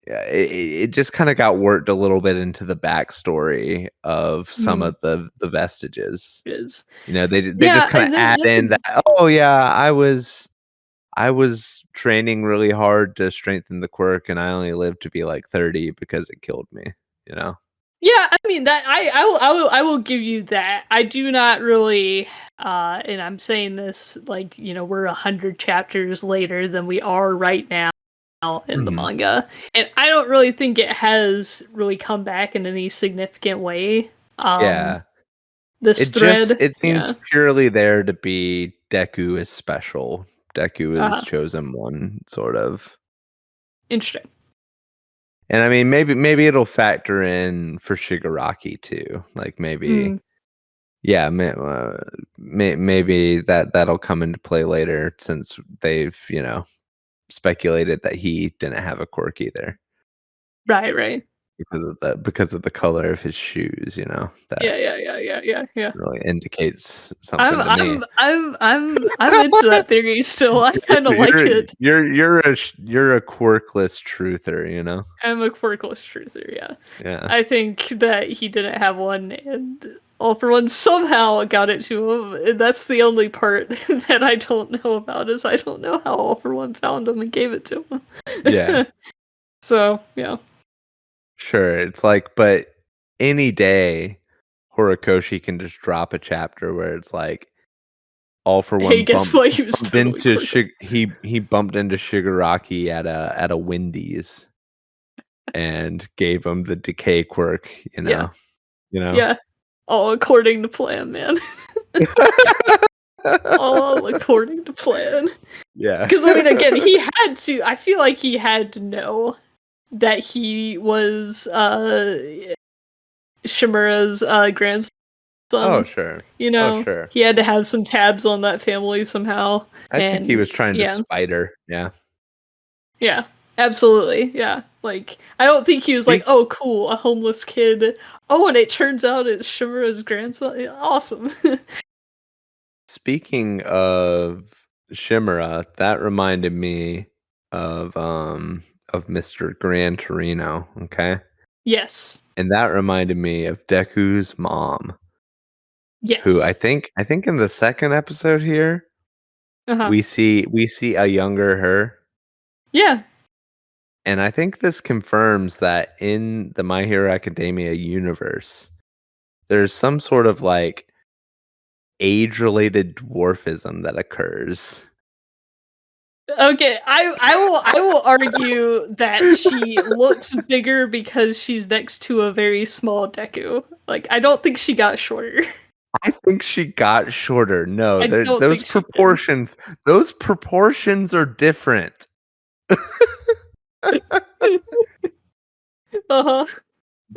it just kind of got worked a little bit into the backstory of some mm, of the vestiges. it is. They just Yeah, kinda and add that's a in that, "Oh, yeah, I was training really hard to strengthen the quirk, and I only lived to be, like, 30 because it killed me," you know? yeah, I mean that I will give you that. I do not really and I'm saying this like, we're 100 chapters later than we are right now in the Mhm. manga. And I don't really think it has really come back in any significant way. Um Yeah. this It just thread. it seems Yeah. purely there to be Deku is special. Deku is Uh chosen one, sort of. Interesting. And, I mean, maybe it'll factor in for Shigaraki too. Like, maybe Mm, yeah, maybe that'll come into play later since they've, speculated that he didn't have a quirk either right, right. because of the color of his shoes, that Yeah, yeah, yeah, yeah, yeah, yeah. really indicates I'm something to me. I'm I'm I'm I'm into that theory still. I kind of like You're it. you're a quirkless truther, you know? I'm a quirkless truther, yeah. Yeah. I think that he didn't have one, and All for One somehow got it to him. And that's the only part that I don't know about is I don't know how All for One found him and gave it to Yeah. him. So yeah. Sure, it's like but any day, Horikoshi can just drop a chapter where it's like, All for Hey, One guess bumped what? He was bumped totally into quirkless. he bumped into Shigaraki at a Wendy's and gave him the decay quirk, you Yeah, know? You know? yeah. All according to plan, man. All according to plan. Yeah. Because I mean, again, he had to. I feel like he had to know that he was Shimura's Oh, grandson. sure. Oh, sure. He had to have some tabs on that family somehow. I think he And was trying to yeah, spider, yeah. yeah, absolutely, yeah. Like, I don't think he was like, Speak "Oh, cool, a homeless kid. Oh, and it turns out it's Shimura's grandson. Yeah, awesome." Speaking of Shimura, that reminded me of Mr. Gran Torino, okay? Yes, And that reminded me of Deku's mom, who I yes, think I think in the second episode here, uh huh, we see a younger her, yeah. and I think this confirms that in the My Hero Academia universe, there's some sort of, like, age-related dwarfism that occurs. Okay, I will argue that she looks bigger because she's next to a very small Deku. Like, I don't think she got shorter. I think she got shorter. No, I there don't those think she did. proportions are different. Uh-huh.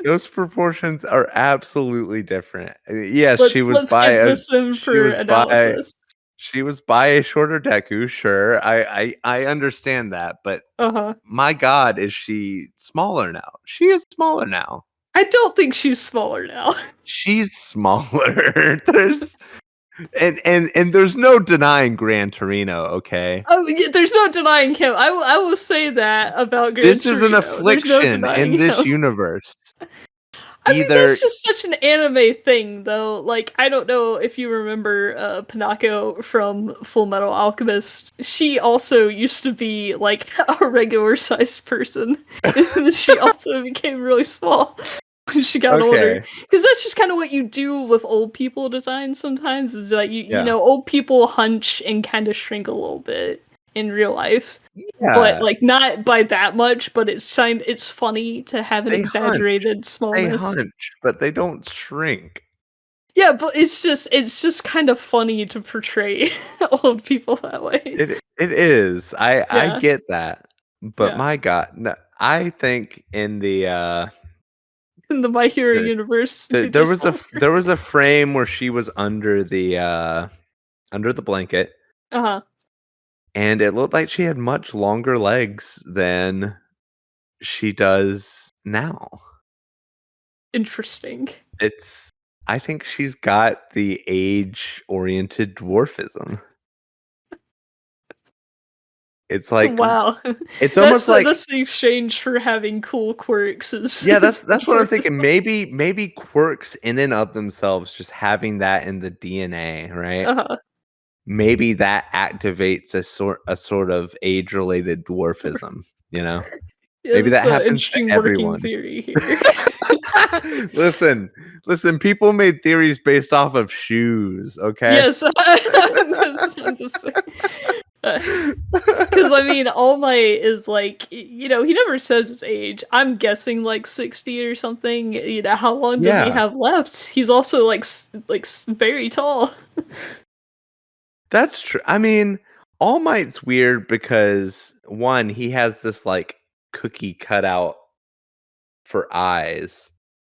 those proportions are absolutely different. Yes, Let's give this in she for was by analysis. she was by a shorter Deku, sure, I understand that, but Uh-huh. my god, is she smaller now? She is smaller now. I don't think she's smaller now. She's smaller. There's and there's no denying Gran Torino, okay? Oh, yeah, there's no denying him. I will say that about Gran This is an Torino. There's no affliction denying in this him. universe. I mean, Either that's just such an anime thing, though. Like, I don't know if you remember Pinako from Full Metal Alchemist. She also used to be like a regular sized person, and she also became really small when she got older. okay, Because that's just kind of what you do with old people designs sometimes. Is that you yeah. know old people hunch and kind of shrink a little bit in real life. But, Yeah, like, not by that much, but it's funny to have an they hunch. exaggerated They smallness. hunch, but they don't shrink. Yeah, but it's just kind of funny to portray old people that way. It is. I Yeah, get that, but yeah. my god, no, I think in In the My Hero the universe, they just don't there was a frame where she was under the blanket, Uh-huh. and it looked like she had much longer legs than she does now. Interesting. It's I think she's got the age-oriented dwarfism. It's like Wow. it's That's almost the like that's the exchange for having cool quirks is yeah, is the that's what I'm thinking. dwarfism. Maybe quirks in and of themselves, just having that in the DNA, right? Uh-huh. Maybe that activates a sort of age-related dwarfism, you know? Yeah, Maybe this is that an happens to interesting working everyone. theory here. Listen, listen, people made theories based off of shoes, okay? Yes, I'm just saying. 'Cause I mean, All Might is like, he never says his age. I'm guessing like 60 or something. How long does he Yeah, have left? He's also very tall. that's true. I mean, All Might's weird because, 1, he has this, like, cookie cutout for eyes,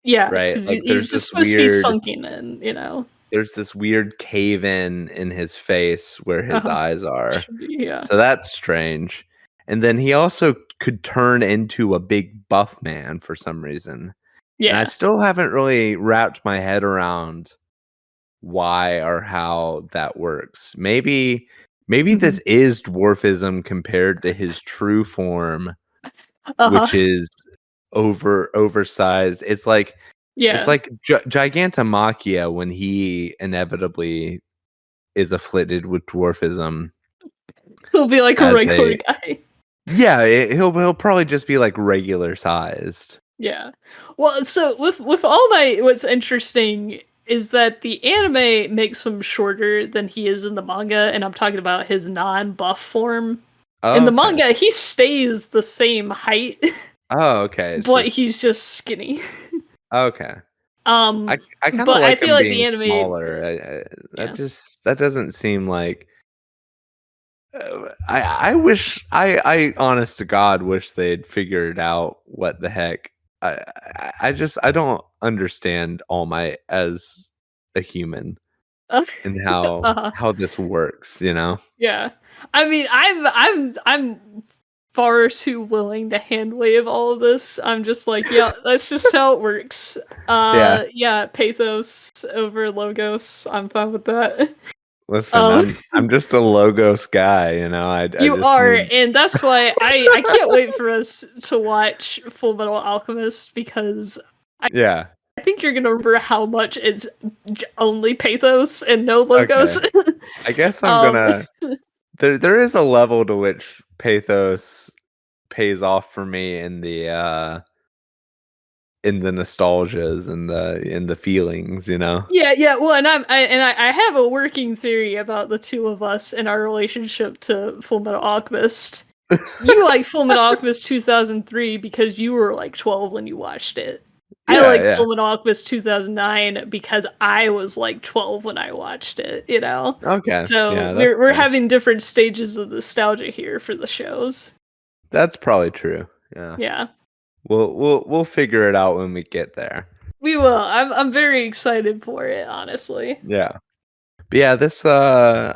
Yeah, right? because Like, he's just supposed to be sunken in. there's this weird cave in his face where his Uh-huh. eyes are. Should be, yeah. So that's strange. And then he also could turn into a big buff man for some reason. And I Yeah. still haven't really wrapped my head around why or how that works. Maybe Mhm. this is dwarfism compared to his true form, Uh-huh. which is oversized. It's Yeah. like Gigantomachia when he inevitably is afflicted with dwarfism He'll be like a as regular a guy. yeah, he'll probably just be, like, regular sized. Yeah. Well, so with All Might, what's interesting is that the anime makes him shorter than he is in the manga, and I'm talking about his non-buff form. In the Okay. manga, he stays the same height, Oh, okay, it's but just he's just skinny. okay. Um, I kinda but I like feel him like the being anime, smaller. That yeah. just that doesn't seem like I wish I honest to God wish they'd figured out what the heck. I just I don't understand All Might as a human Uh, and uh-huh. how this works, you know? Yeah. I mean, I'm far too willing to hand wave all of this. I'm just like, yeah, that's just how it works. Yeah. Yeah, pathos over logos. I'm fine with that. Listen, Um, I'm just a logos guy, you know. I you just are, need and that's why I can't wait for us to watch Full Metal Alchemist because yeah. I think you're gonna remember how much it's only pathos and no Okay. logos. I guess I'm um, gonna there is a level to which pathos pays off for me in the nostalgias and the feelings, you know? Yeah, yeah. Well, and I have a working theory about the two of us and our relationship to Full Metal Alchemist. You like Full Metal Alchemist 2003 because you were like 12 when you watched it. I Yeah, like yeah. Full Metal Alchemist 2009 because I was like 12 when I watched it. Okay. So Yeah, that's we're fair. having different stages of nostalgia here for the shows. That's probably true. Yeah. Yeah. We'll figure it out when we get there. We will. I'm very excited for it, honestly. Yeah. But yeah, this I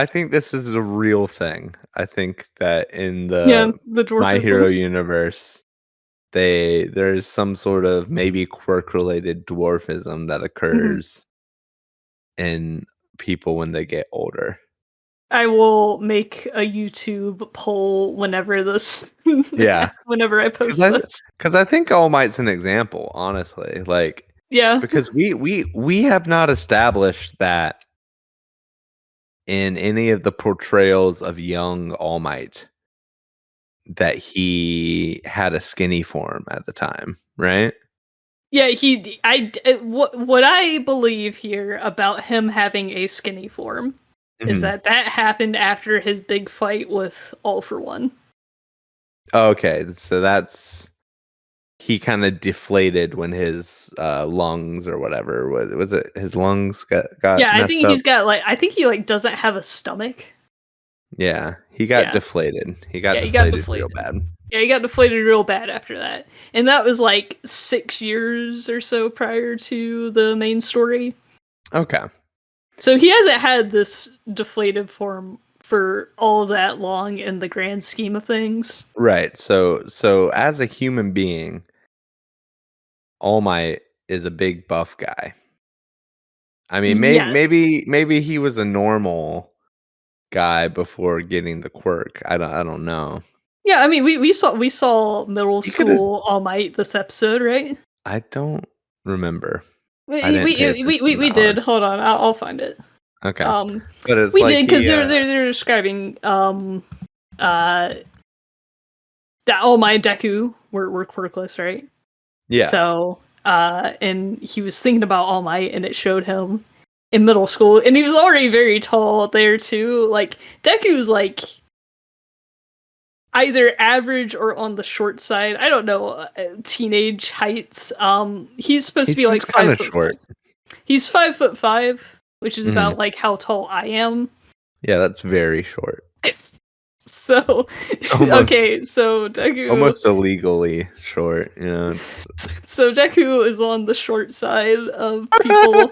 think this is a real thing. I think that in Yeah, the the My dwarfism. Hero universe, there's some sort of maybe quirk related dwarfism that Mhm. occurs in people when they get older. I will make a YouTube poll whenever this, Yeah, whenever I because post I this. because I think All Might's an example, honestly. Like Yeah. because we have not established that in any of the portrayals of young All Might that he had a skinny form at the time, right? Yeah, what I believe here about him having a skinny form is Mhm. that happened after his big fight with All for One. Okay, so that's he kinda deflated when his, lungs or whatever, what was it his lungs got Yeah, messed up? I think he like doesn't have a stomach. Yeah, he got Yeah. deflated. He got Yeah, he got deflated real deflated. bad. Yeah, he got deflated real bad after that. And that was like 6 years or so prior to the main story. Okay. So he hasn't had this deflated form for all that long in the grand scheme of things. Right, so as a human being, All Might is a big buff guy. I mean, Yeah. maybe he was a normal guy before getting the quirk. I don't know. Yeah, I mean we saw middle He coulda school All Might this episode, right? I don't remember. I didn't pay attention We that hard. did. Hold on, I'll find it. Okay. Um, But it's we like did because he, they're describing uh that All Might and Deku were quirkless, right? yeah, So and he was thinking about All Might, and it showed him in middle school, and he was already very tall there too. Like Deku's like either average or on the short side. I don't know teenage heights. He's supposed he to be seems like five kinda foot short. five. He's 5'5", which is Mhm. about like how tall I am. Yeah, that's very short. So Almost okay, so Deku almost illegally short, it's so Deku is on the short side of people.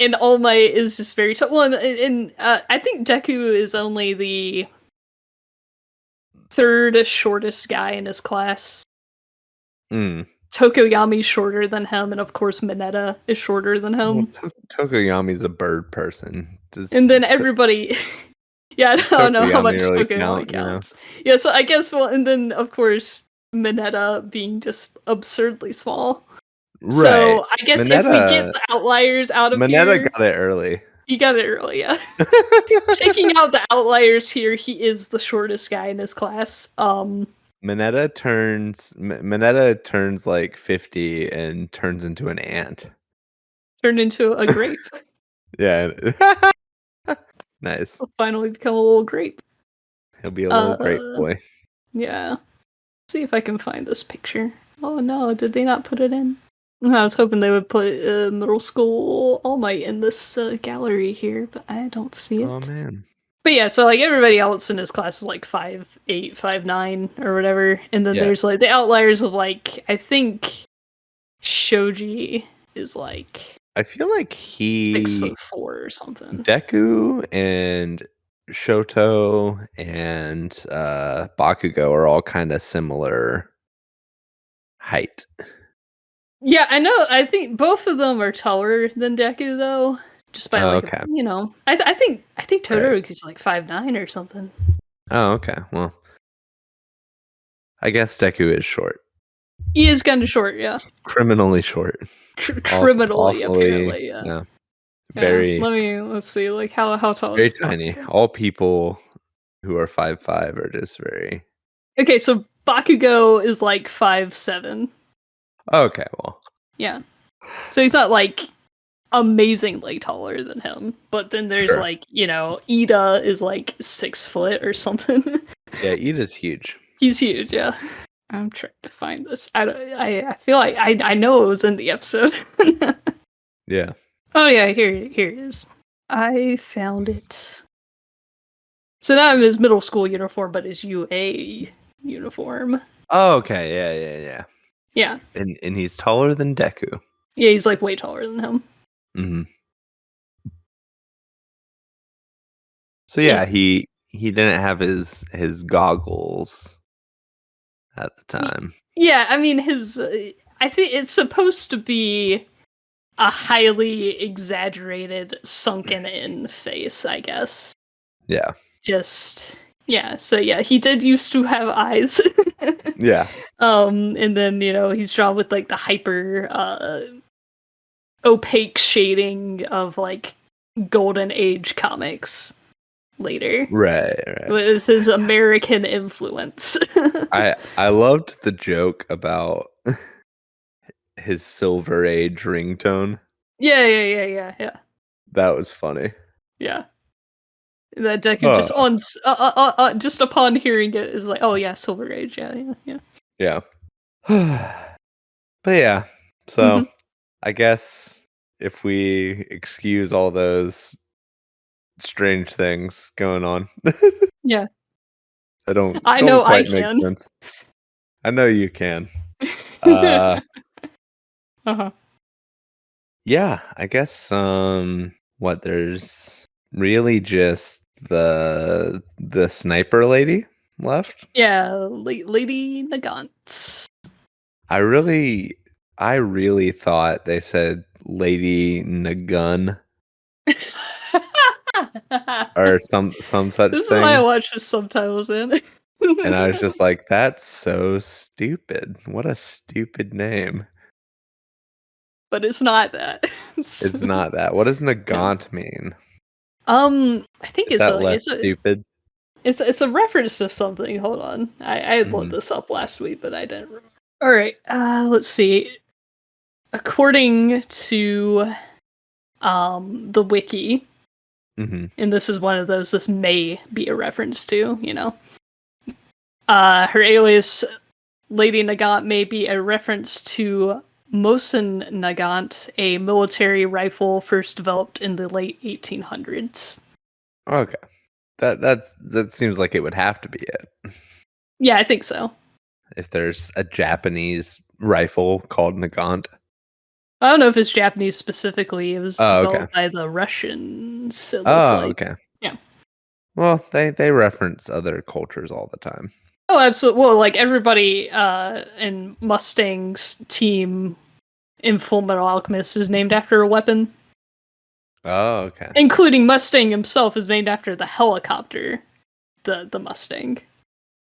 And All Might is just very tough. Well, and I think Deku is only the third shortest guy in his class. Mm. Tokoyami's shorter than him, and of course Mineta is shorter than Well, him. Tokoyami's a bird person. Does And t then t everybody, yeah, I don't know how Tokoyami much really Tokoyami count, counts. Yeah, so I guess and then of course Mineta being just absurdly small. Right. So I guess if we get Mineta the outliers out of Mineta here, got it early. you got it early, yeah. Taking out the outliers here, he is the shortest guy in his class. Mineta turns, like, 50 and turns into an ant. Turned into a grape. Yeah. Nice. Will finally become a little grape. He'll be a little grape Uh, boy. yeah. See if I can find this picture. Oh no, did they not put it in? I was hoping they would put middle school All Might in this gallery here, but I don't see Oh, it. man. But yeah, so like everybody else in his class is like 5'8", 5'9", or whatever, and then Yeah. there's like the outliers of like I think Shoji is like I feel like 6'4" or something. Deku and Shoto and, Bakugo are all kinda similar height. Yeah, I know. I think both of them are taller than Deku, though, just by Oh, like okay. I think Right. Todoroki's like 5'9" or something. Oh, okay. Well, I guess Deku is short. He is kind of short, yeah. Criminally short. Criminally, Awfully, apparently, yeah. yeah. Yeah. Very, Let's see, like how tall very is tiny. Bakugo? All people who are 5'5" are just very Okay, so Bakugo is like 5'7". okay, well, Yeah, so he's not like amazingly taller than him. But then there's sure. like Ida is like 6 foot or something. Yeah, Ida's huge. He's huge, yeah. I'm trying to find this. I feel like I know it was in the episode. Yeah. Oh yeah, here it is. I found it. So not in his middle school uniform, but his UA uniform. Oh, okay. Yeah. Yeah. And he's taller than Deku. Yeah, he's like way taller than him. Hmm. So yeah, Yeah. he didn't have his goggles at the time. Yeah, I mean, I think it's supposed to be a highly exaggerated, sunken in face, I guess. Yeah. Just, yeah, so yeah, he did used to have eyes. Yeah. And then, he's drawn with like the hyper opaque shading of like Golden Age comics later. Right. It was his American influence. I loved the joke about his Silver Age ringtone. Yeah. That was funny. Yeah. That Deku Oh, just upon hearing it is like, oh yeah, Silver Age, yeah. yeah. But yeah, so Hmm. I guess if we excuse all those strange things going on, Yeah. that I don't know I quite make can. sense. I know you can. Uh, Uh-huh. yeah, I guess what there's really just the sniper lady left. Yeah, Lady Nagant. I really I really thought they said Lady Nagun or some such This is why I thing. watch the subtitles in. And I was just like, that's so stupid. What a stupid name. But it's not that. It's not that. What does Yeah. Nagant mean? I think Is it's that a less it's a stupid? it's a reference to something. Hold on, I had looked Mhm. this up last week, but I didn't remember. All right, let's see. According to the wiki, Mhm. and this is one of those this may be a reference to, her alias Lady Nagant may be a reference to Mosin Nagant, a military rifle first developed in the late 1800s. Okay. That seems like it would have to be it. Yeah, I think so. If there's a Japanese rifle called Nagant. I don't know if it's Japanese specifically. It was Oh, okay. developed by the Russians, it looks Oh, like. okay. Yeah. Well, they reference other cultures all the time. Oh, absolutely. Well, like everybody in Mustang's team in Full Metal Alchemist is named after a weapon, Oh, okay. including Mustang himself is named after the helicopter, the Mustang.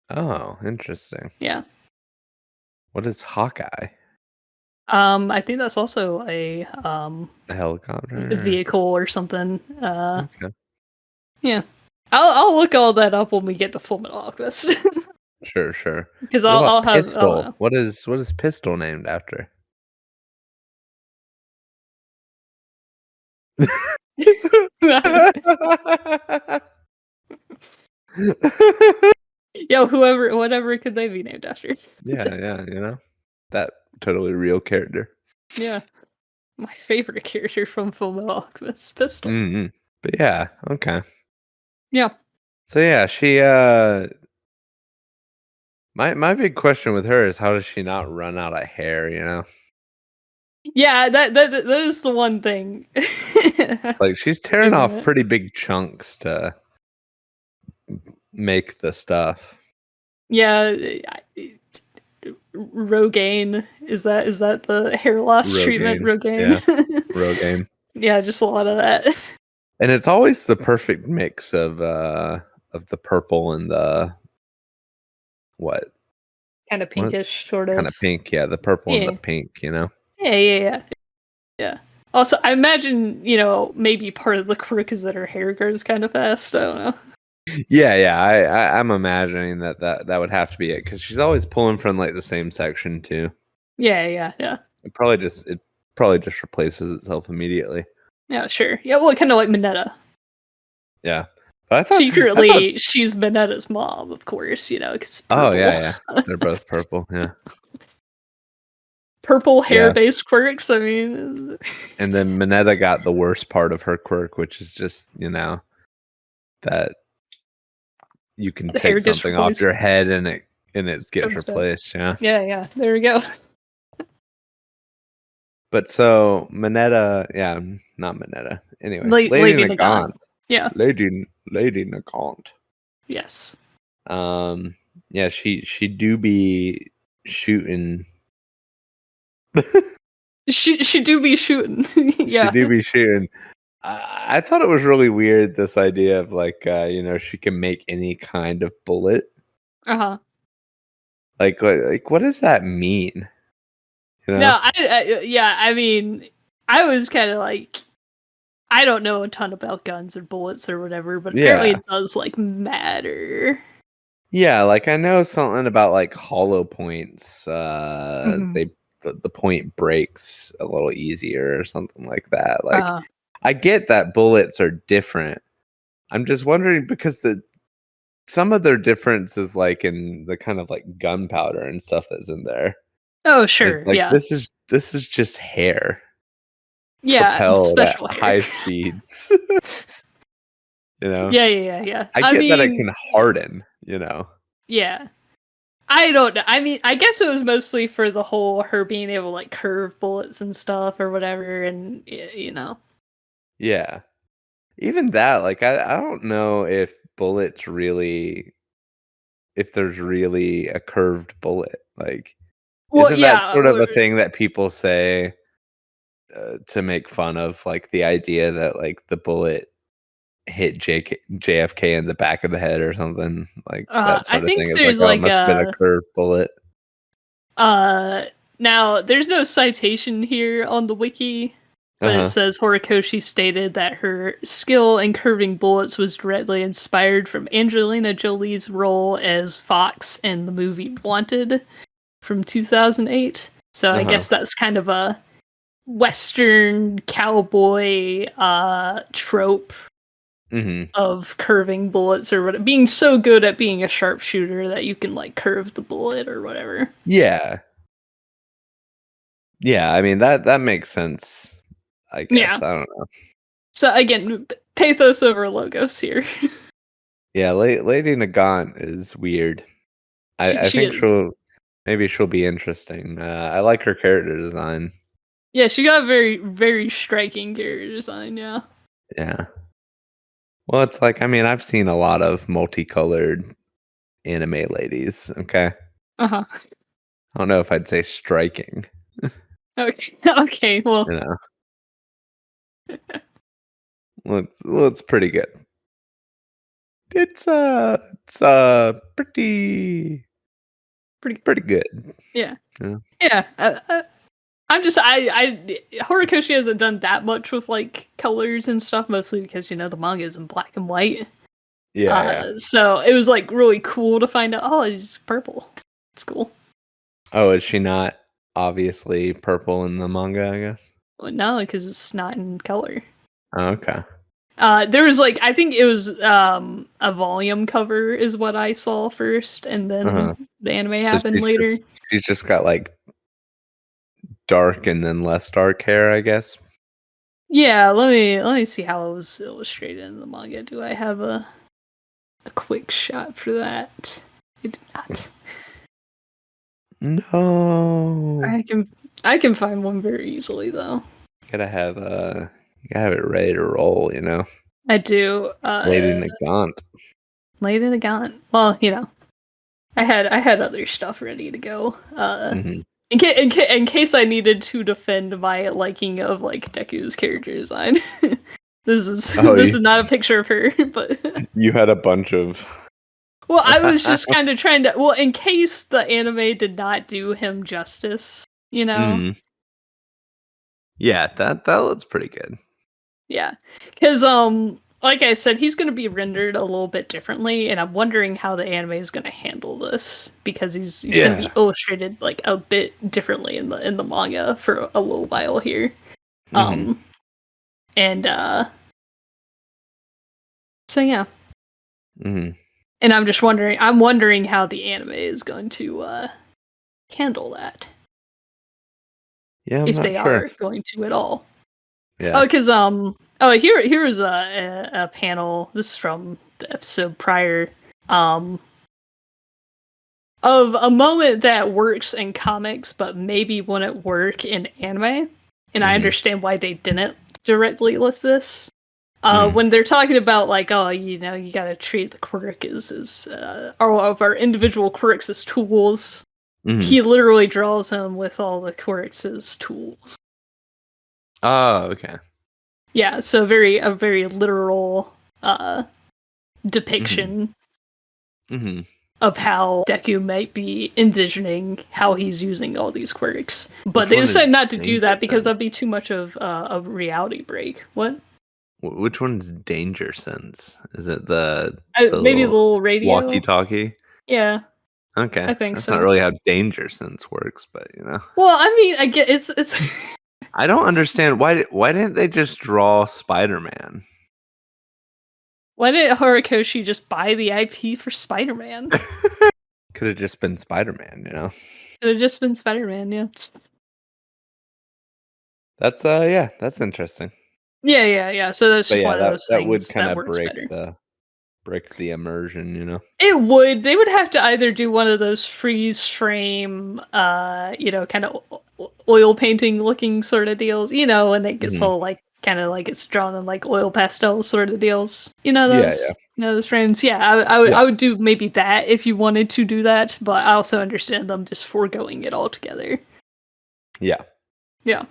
Oh, interesting. Yeah. What is Hawkeye? I think that's also a A helicopter? vehicle or something. Okay. Yeah. I'll look all that up when we get to Full Metal Alchemist. Sure. Because What about I'll have Pistol? What is Pistol named after? Yo, whatever could they be named after? Yeah, that totally real character. Yeah, my favorite character from Fullmetal Alchemist, Pistol. Mhm. But yeah, okay. Yeah, So yeah, she my big question with her is how does she not run out of hair? yeah, that is the one thing, Like she's tearing isn't off it? pretty big chunks to make the stuff. Yeah, Rogaine is that the hair loss treatment? Rogaine. Rogaine. Yeah, Rogaine. Yeah, just a lot of that. And it's always the perfect mix of the purple and the what? Kind of What is pinkish, sort kind of of. pink? Yeah, the purple and the Yeah, pink. yeah. Also, I imagine maybe part of the quirk is that her hair grows kind of fast. I don't know. Yeah. I'm imagining that would have to be it because she's always pulling from like the same section too. Yeah. It probably just replaces itself immediately. Yeah, sure. Yeah, well, kind of like Mineta. Yeah, but I thought. Secretly, she's Mineta's mom, of course, because Oh purple. yeah, they're both purple. Yeah, Purple yeah. hair-based quirks, I mean... And then Mineta got the worst part of her quirk, which is just that you can the hair take gets something off replaced. your head and it and it gets Comes back. replaced. Yeah. Yeah. There we go. But so Minetta, yeah, not Minetta. Anyway, Lady Lady Nagant. Nagant, Yeah. Lady Nagant. Yes. Um, yeah, she do be shooting. She do be shooting. She Yeah. do be shooting. I thought it was really weird, this idea of like, she can make any kind of bullet. Uh-huh. Like what does that mean? You know? No, yeah, I mean, I was kind of like, I don't know a ton about guns or bullets or whatever, but apparently Yeah. it does like matter. Yeah, like I know something about like hollow points. Hmm. The point breaks a little easier or something like that. Like Uh, I get that bullets are different. I'm just wondering because some of their difference is like in the kind of like gunpowder and stuff that's in there. oh, It's sure, like yeah. this is just hair Yeah, propelled at special hair. high speeds. You know? Yeah. I I get that it mean, can harden, you know. yeah. I don't know. I mean, I guess it was mostly for the whole her being able to like curve bullets and stuff or whatever, and you know. Yeah. Even that, like I don't know if there's really a curved bullet. Like, Well, isn't that yeah, sort of a thing that people say to make fun of, like the idea that like the bullet hit JFK in the back of the head or something like that I sort of thing? think It's like, there's oh, it like must have been a curved bullet. uh now there's no citation here on the wiki, Uh but it huh. says Horikoshi stated that her skill in curving bullets was directly inspired from Angelina Jolie's role as Fox in the movie Wanted from 2008. So Uh I huh. guess that's kind of a Western cowboy trope Hmm. of curving bullets or what, being so good at being a sharpshooter that you can like curve the bullet or whatever. Yeah. Yeah. I mean that makes sense. I Yeah. guess I don't know. So again, pathos over logos here. Yeah, Lady Nagant is weird. I She think is. she'll be interesting. I like her character design. Yeah, she got a very, very striking character design, yeah. Yeah. Well, it's like I mean, I've seen a lot of multicolored anime ladies. Okay, Uh-huh. I don't know if I'd say striking. Okay. Okay, well, You know, well, it's pretty good. It's pretty pretty good. yeah. Yeah. Yeah. I'm just Horikoshi hasn't done that much with like colors and stuff, mostly because the manga is in black and white. Yeah, yeah. So it was like really cool to find out. Oh, it's purple. It's cool. Oh, is she not obviously purple in the manga? I guess. Well, no, because it's not in color. Oh, okay. There was like I think it was a volume cover is what I saw first, and Uh huh. then the anime So happened later. she's just got like dark and then less dark hair, I guess. Yeah, let me see how it was illustrated in the manga. Do I have a quick shot for that? I do not. No. I can find one very easily though. You gotta have it ready to roll, you know. I do. Lady Nagant. Later the Gaunt. Well, I had other stuff ready to go. Hmm. In case I needed to defend my liking of like Deku's character design. this is Oh, this is not a picture of her, but you had a bunch of. well, I was just kind of trying to. Well, in case the anime did not do him justice, Mm. Yeah, that looks pretty good. Yeah, because like I said, he's going to be rendered a little bit differently, and I'm wondering how the anime is going to handle this because he's going to be Yeah. illustrated like a bit differently in the manga for a little while here. Hmm. Um, and so yeah, Hmm. and I'm wondering how the anime is going to handle that Yeah, I'm if not they sure. are going to at all. Oh, Yeah. because here is a panel. This is from the episode prior. Um, of a moment that works in comics, but maybe wouldn't work in anime. And I Mhm. understand why they didn't directly list this. Mhm. When they're talking about like, oh, you gotta treat the quirk all of our individual quirks as tools. Mhm. He literally draws him with all the quirks as tools. Oh, okay. Yeah, so a very literal uh, Mhm. depiction Mhm. of how Deku might be envisioning how he's using all these quirks. But Which they one is decided not to do Danger that because Sense? that'd be too much of a reality break. What? Which one's Danger Sense? Is it the Maybe the little little radio? walkie-talkie? Yeah, Okay, I think that's not so. really how Danger Sense works, but, you know. Well, I mean, I get it's I don't understand why didn't they just draw Spider-Man? why didn't Horikoshi just buy the IP for Spider-Man? Could have just been Spider-Man, you know? It had just been Spider-Man, yeah. That's, yeah, that's interesting. Yeah, yeah, yeah. So that's But just yeah, one of those that would things that kinda works better. break the immersion, you know? It would. They would have to either do one of those freeze frame, kind of oil painting looking sort of deals, and it gets Mhm. all like kind of like it's drawn in like oil pastel sort of deals. Yeah, yeah. Those frames. Yeah, Yeah. I would do maybe that if you wanted to do that, but I also understand them just foregoing it altogether. Yeah. Yeah.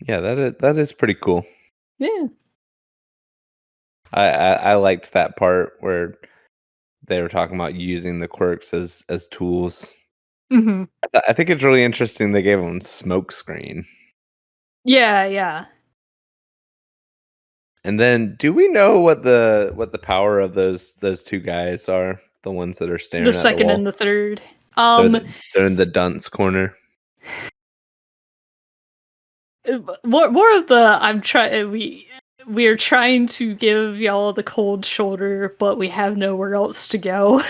Yeah, that is pretty cool. Yeah. I liked that part where they were talking about using the quirks as tools. Hmm. I think it's really interesting they gave them smoke screen. Yeah, yeah. And then do we know what the power of those 2 guys are? The ones that are The staring at the second wall? and the third. They're in the dunce corner. More of the I'm trying we're trying to give y'all the cold shoulder, but we have nowhere else to go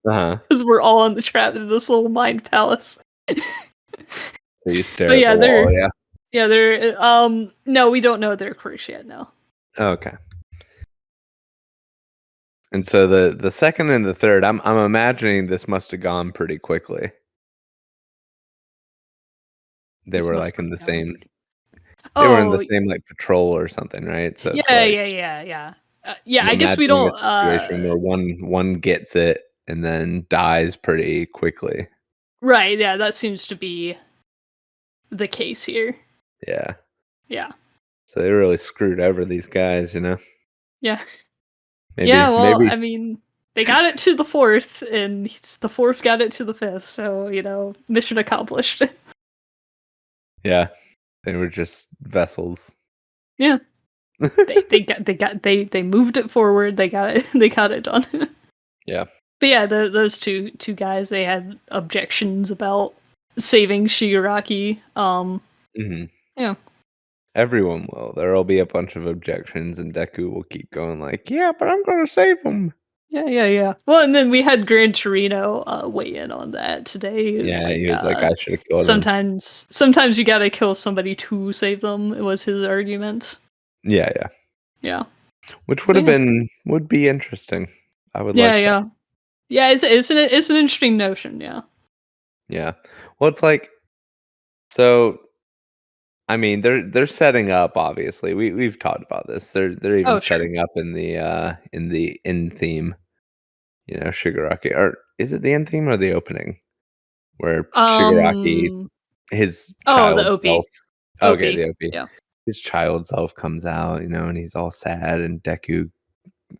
Uh-huh. because we're all in the trapped in this little mind palace. So you stare But at the yeah, wall, yeah? they're no, we don't know their quirks yet. No. Oh, okay. And so the second and the third, I'm imagining this must have gone pretty quickly. They This were, must like, have in the gone same pretty. they were in the Oh, same, like, patrol or something, right? So it's yeah, like yeah, yeah, yeah. Yeah, I'm I guess we imagining a don't. situation where one gets it and then dies pretty quickly. Right. Yeah, that seems to be the case here. Yeah. Yeah. So they really screwed over these guys, you know? Yeah. Yeah. Maybe Well, maybe I mean, they got it to the fourth, and the fourth got it to the fifth. So mission accomplished. yeah, they were just vessels. Yeah. They moved it forward. They got it. They got it done. Yeah. But yeah, those two guys, they had objections about saving Shigaraki. Mhm. Yeah, Everyone will. There'll be a bunch of objections, and Deku will keep going like, "Yeah, but I'm gonna save him." yeah, yeah, yeah. Well, and then we had Gran Torino weigh in on that today. It was Yeah, like he was like, "I should've killed him." sometimes you gotta kill somebody to save them. It was his argument. Yeah, yeah. Yeah. Which So yeah, would be interesting. I would yeah, like that. yeah, yeah. It's an interesting notion. Yeah. Yeah. Well, it's like so I mean, they're setting up obviously. We've talked about this. They're even Oh sure. setting up in the end theme, you know, Shigaraki or is it the end theme or the opening where Shigaraki Um. his Oh, the child self OP. okay, OP. the OP. Yeah. His child self comes out, you know, and he's all sad and Deku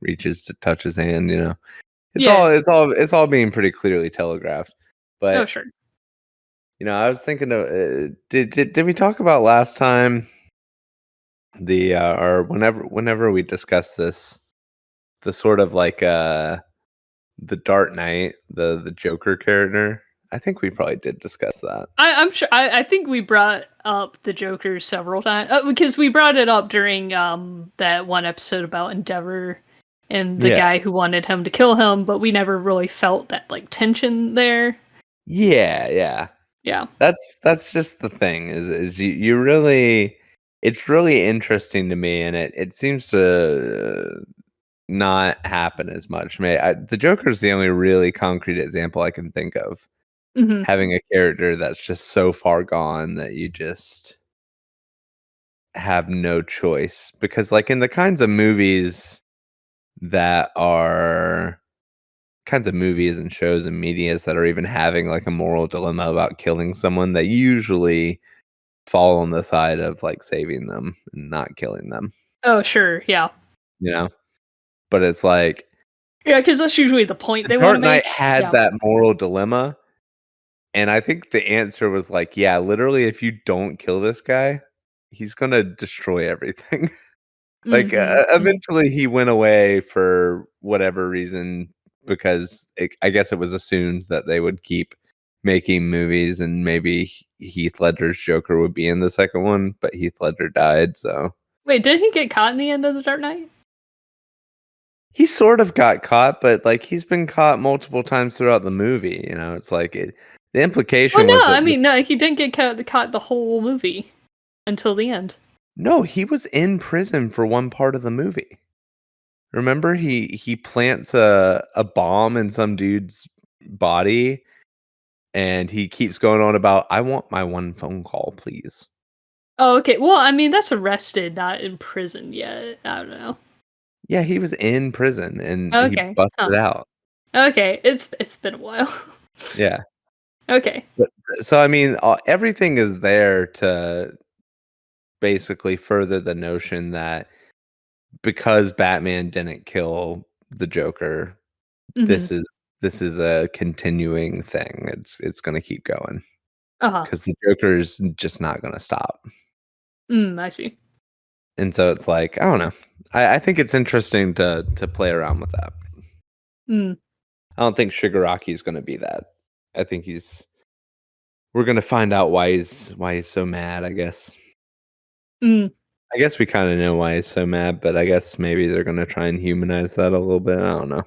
reaches to touch his hand, you know. Yeah. It's all being pretty clearly telegraphed. Oh But sure. you know, I was thinking of did we talk about last time the or whenever we discussed this the sort of like the Dark Knight, the Joker character? I think we probably did discuss that. I'm sure. I think we brought up the Joker several times because we brought it up during that one episode about Endeavor and the Yeah. guy who wanted him to kill him, but we never really felt that like tension there. Yeah, yeah. Yeah. That's just the thing is you really it's really interesting to me and it seems to not happen as much. The Joker's the only really concrete example I can think of. Mhm. Having a character that's just so far gone that you just have no choice. Because, like, in the kinds of movies and shows and medias that are even having, like, a moral dilemma about killing someone, they usually fall on the side of, like, saving them and not killing them, Oh, sure, yeah. you know? But it's like, Yeah, because that's usually the point The they wanna Dark Knight make. had Yeah. that moral dilemma, and I think the answer was like, yeah, literally, if you don't kill this guy, he's gonna destroy everything. Like, Mhm, mhm. eventually, he went away for whatever reason because I guess it was assumed that they would keep making movies and maybe Heath Ledger's Joker would be in the second one, but Heath Ledger died, so Wait, did he get caught in the end of The Dark Knight? he sort of got caught, but, like, he's been caught multiple times throughout the movie, it's like the Well, implication no, was that I mean, no, he didn't get caught the whole movie until the end. no, he was in prison for one part of the movie. Remember he plants a bomb in some dude's body, and he keeps going on about, "I want my one phone call, please." Oh, okay. Well, I mean, that's arrested, not in prison yet. I don't know. Yeah, he was in prison, and he Okay. Huh. busted out. Okay. It's been a while. Yeah. Okay. But so, I mean, everything is there to basically further the notion that because Batman didn't kill the Joker, Mhm. this is this is a continuing thing. It's gonna keep going Uh-huh. because the Joker's just not gonna stop. I see. And so it's like, I don't know. I think it's interesting to play around with that. Mm. I don't think Shigaraki's gonna be that. I think we're gonna find out why he's so mad, I guess. Mm. I guess we kinda know why he's so mad, but I guess maybe they're gonna try and humanize that a little bit. I don't know.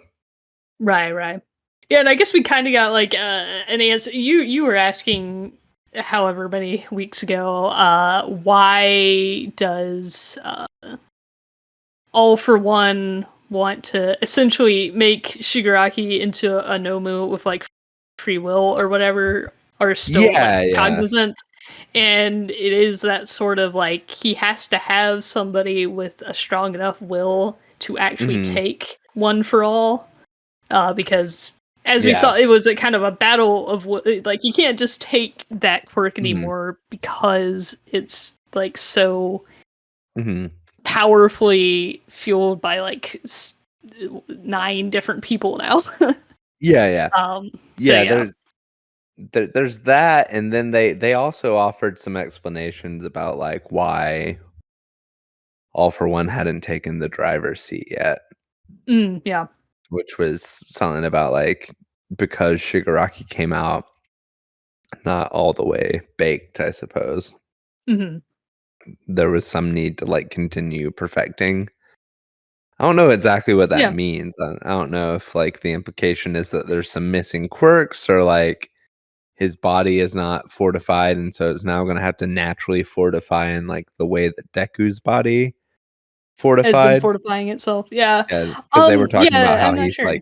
Right, right. Yeah, and I guess we kind of got like an answer. You were asking however many weeks ago, why does All for One want to essentially make Shigaraki into a Nomu with like free will or whatever, are still like Yeah, yeah. cognizant, and it is that sort of like he has to have somebody with a strong enough will to actually Mhm. take One for All, because as we Yeah. saw, it was a kind of a battle of like you can't just take that quirk Mhm. anymore because it's like so Mhm. powerfully fueled by like 9 different people now. Yeah, yeah. So Yeah, yeah, there's that, and then they also offered some explanations about, like, why All for One hadn't taken the driver's seat yet, yeah, which was something about, like, because Shigaraki came out not all the way baked, I suppose. hmm There was some need to, like, continue perfecting. I don't know exactly what that yeah, means. I don't know if, like, the implication is that there's some missing quirks or, like, his body is not fortified, and so it's now gonna have to naturally fortify in, like, the way that Deku's body has been fortified. fortifying itself. Yeah, Yeah, because they were talking about yeah, how I'm not sure.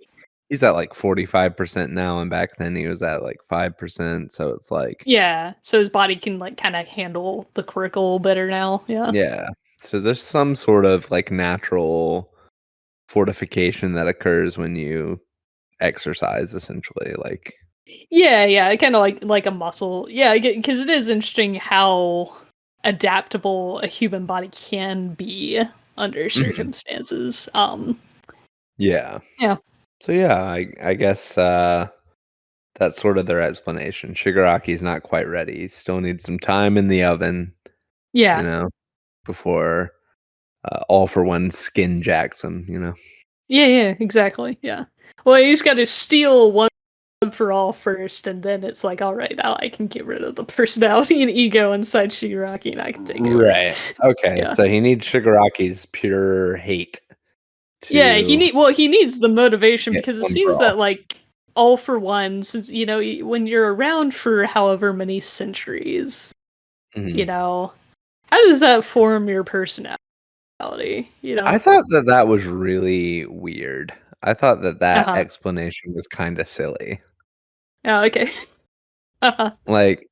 he's at, like, 45% now, and back then he was at, like, 5%, so it's like, Yeah, so his body can like kind of handle the quirk a little better now. Yeah, yeah. So there's some sort of, like, natural fortification that occurs when you exercise, essentially, like, yeah, yeah, kind of like a muscle. Yeah, because it is interesting how adaptable a human body can be under mhm. circumstances. Yeah. Yeah, So, yeah, I guess, that's sort of their explanation. Shigaraki's not quite ready. He still needs some time in the oven, you yeah, know, before, All for One skin jacks him. yeah, yeah, exactly. Yeah. Well, you just got to steal one for all first, and then it's like, all right, now I can get rid of the personality and ego inside Shigaraki, and I can take over. Right. Okay, Yeah. so he needs Shigaraki's pure hate Yeah, to he needs the motivation get because it one for seems all. that like All for One, since when you're around for however many centuries, you Mhm. know, how does that form your personality? you know? I thought that that was really weird. I thought that that Uh-huh. explanation was kinda silly. Oh, okay. Uh-huh. Like,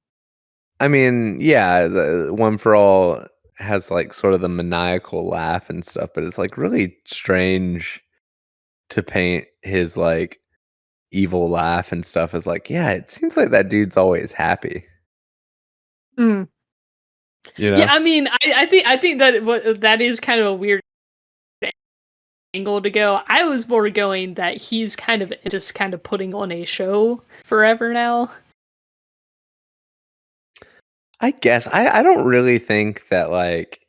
I mean, yeah, the One for All has, like, sort of the maniacal laugh and stuff, but it's, like, really strange to paint his, like, evil laugh and stuff as, like, yeah, it seems like that dude's always happy, Mm. you Yeah, know? I mean, I think that what that is kind of a weird angle to go. I was more going that he's kind of just kind of putting on a show forever now. I guess. I don't really think that, like,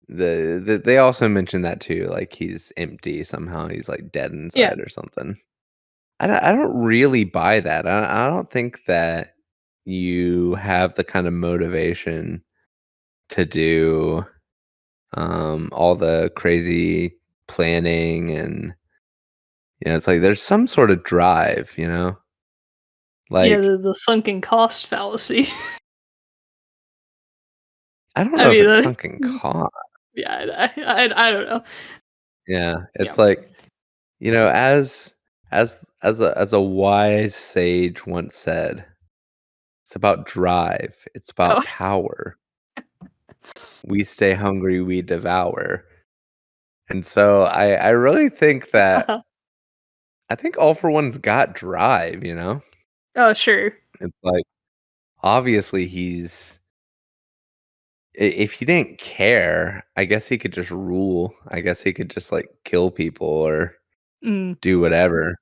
they also mentioned that too, like, he's empty somehow, he's, like, dead Yeah. inside or something. I don't really buy that. I don't think that you have the kind of motivation to do, all the crazy planning and, it's like there's some sort of drive, you know? Yeah, Like, the sunken cost fallacy. I don't I know if mean, it's sunken mm, cost. yeah, I don't know. Yeah, Yeah. it's like, as a wise sage once said, "It's about drive, it's Oh, about power. We stay hungry, we devour." And so I really think that uh-huh. I think All for One's got drive, you know? Oh, sure. It's like, obviously, if he didn't care, I guess he could just rule. I guess he could just, like, kill people or Mm, do whatever.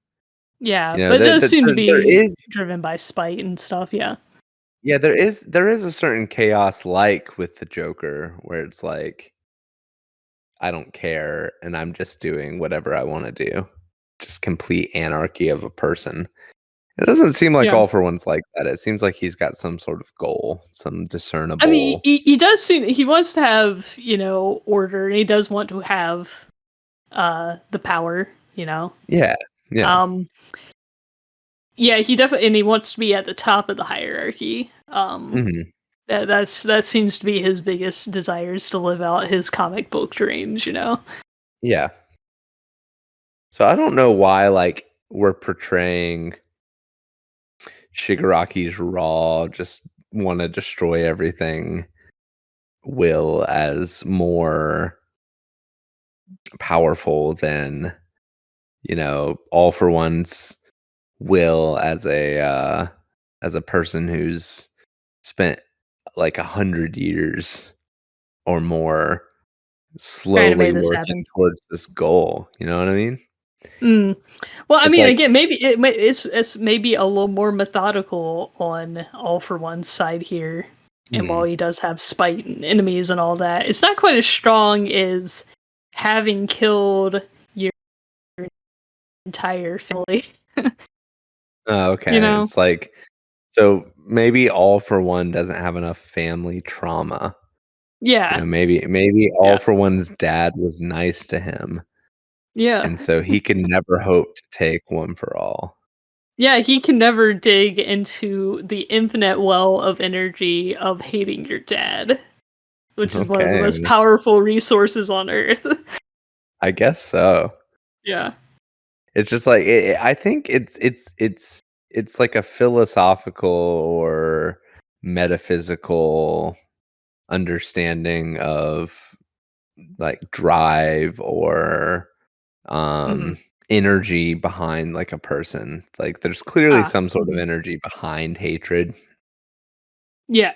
yeah, You know, but it does seem to there be is driven by spite and stuff, yeah. yeah, there is a certain chaos, like, with the Joker, where it's like, "I don't care, and I'm just doing whatever I wanna do." Just complete anarchy of a person. It doesn't seem like Yeah. All for One's like that. It seems like he's got some sort of goal, some I mean, discernible. he does seem he wants to have, order, and he does want to have, the power, you know? Yeah, yeah. Um, yeah, he definitely and he wants to be at the top of the hierarchy. Mhm. That seems to be his biggest desires to live out his comic book dreams, you know? Yeah. So I don't know why, like, we're portraying Shigaraki's raw, just wanna destroy everything will as more powerful than, All for One's will as a person who's spent, like, 100 years or more Trying to slowly make this working happen. towards this goal, you know what I mean? Mm. Well, I It's mean, like again, maybe it's maybe a little more methodical on All for One's side here, and while mhm, he does have spite and enemies and all that, it's not quite as strong as having killed your entire family, oh, you okay, know? it's like so maybe All for One doesn't have enough family trauma, Yeah, maybe yeah, All for One's dad was nice to him, yeah. and so he can never hope to take One for All. Yeah, he can never dig into the infinite well of energy of hating your dad, which is one of the Okay, most powerful resources on Earth. I guess so. Yeah. It's just like I think it's like a philosophical or metaphysical understanding of, like, drive or, Mhm. energy behind, like, a person. Like, there's clearly Ah. some sort of Mhm. energy behind hatred, Yeah.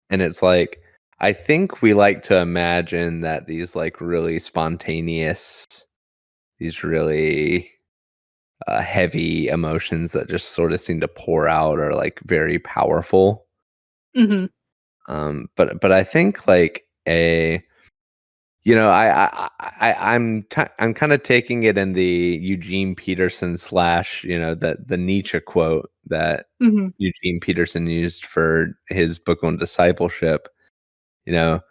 and it's like, I think we like to imagine that these, like, really spontaneous, these really heavy emotions that just sort of seem to pour out are, like, very powerful. Mhm. But I think, like, I'm kind of taking it in the Eugene Peterson slash, the Nietzsche quote that Mhm. Eugene Peterson used for his book on discipleship, you know,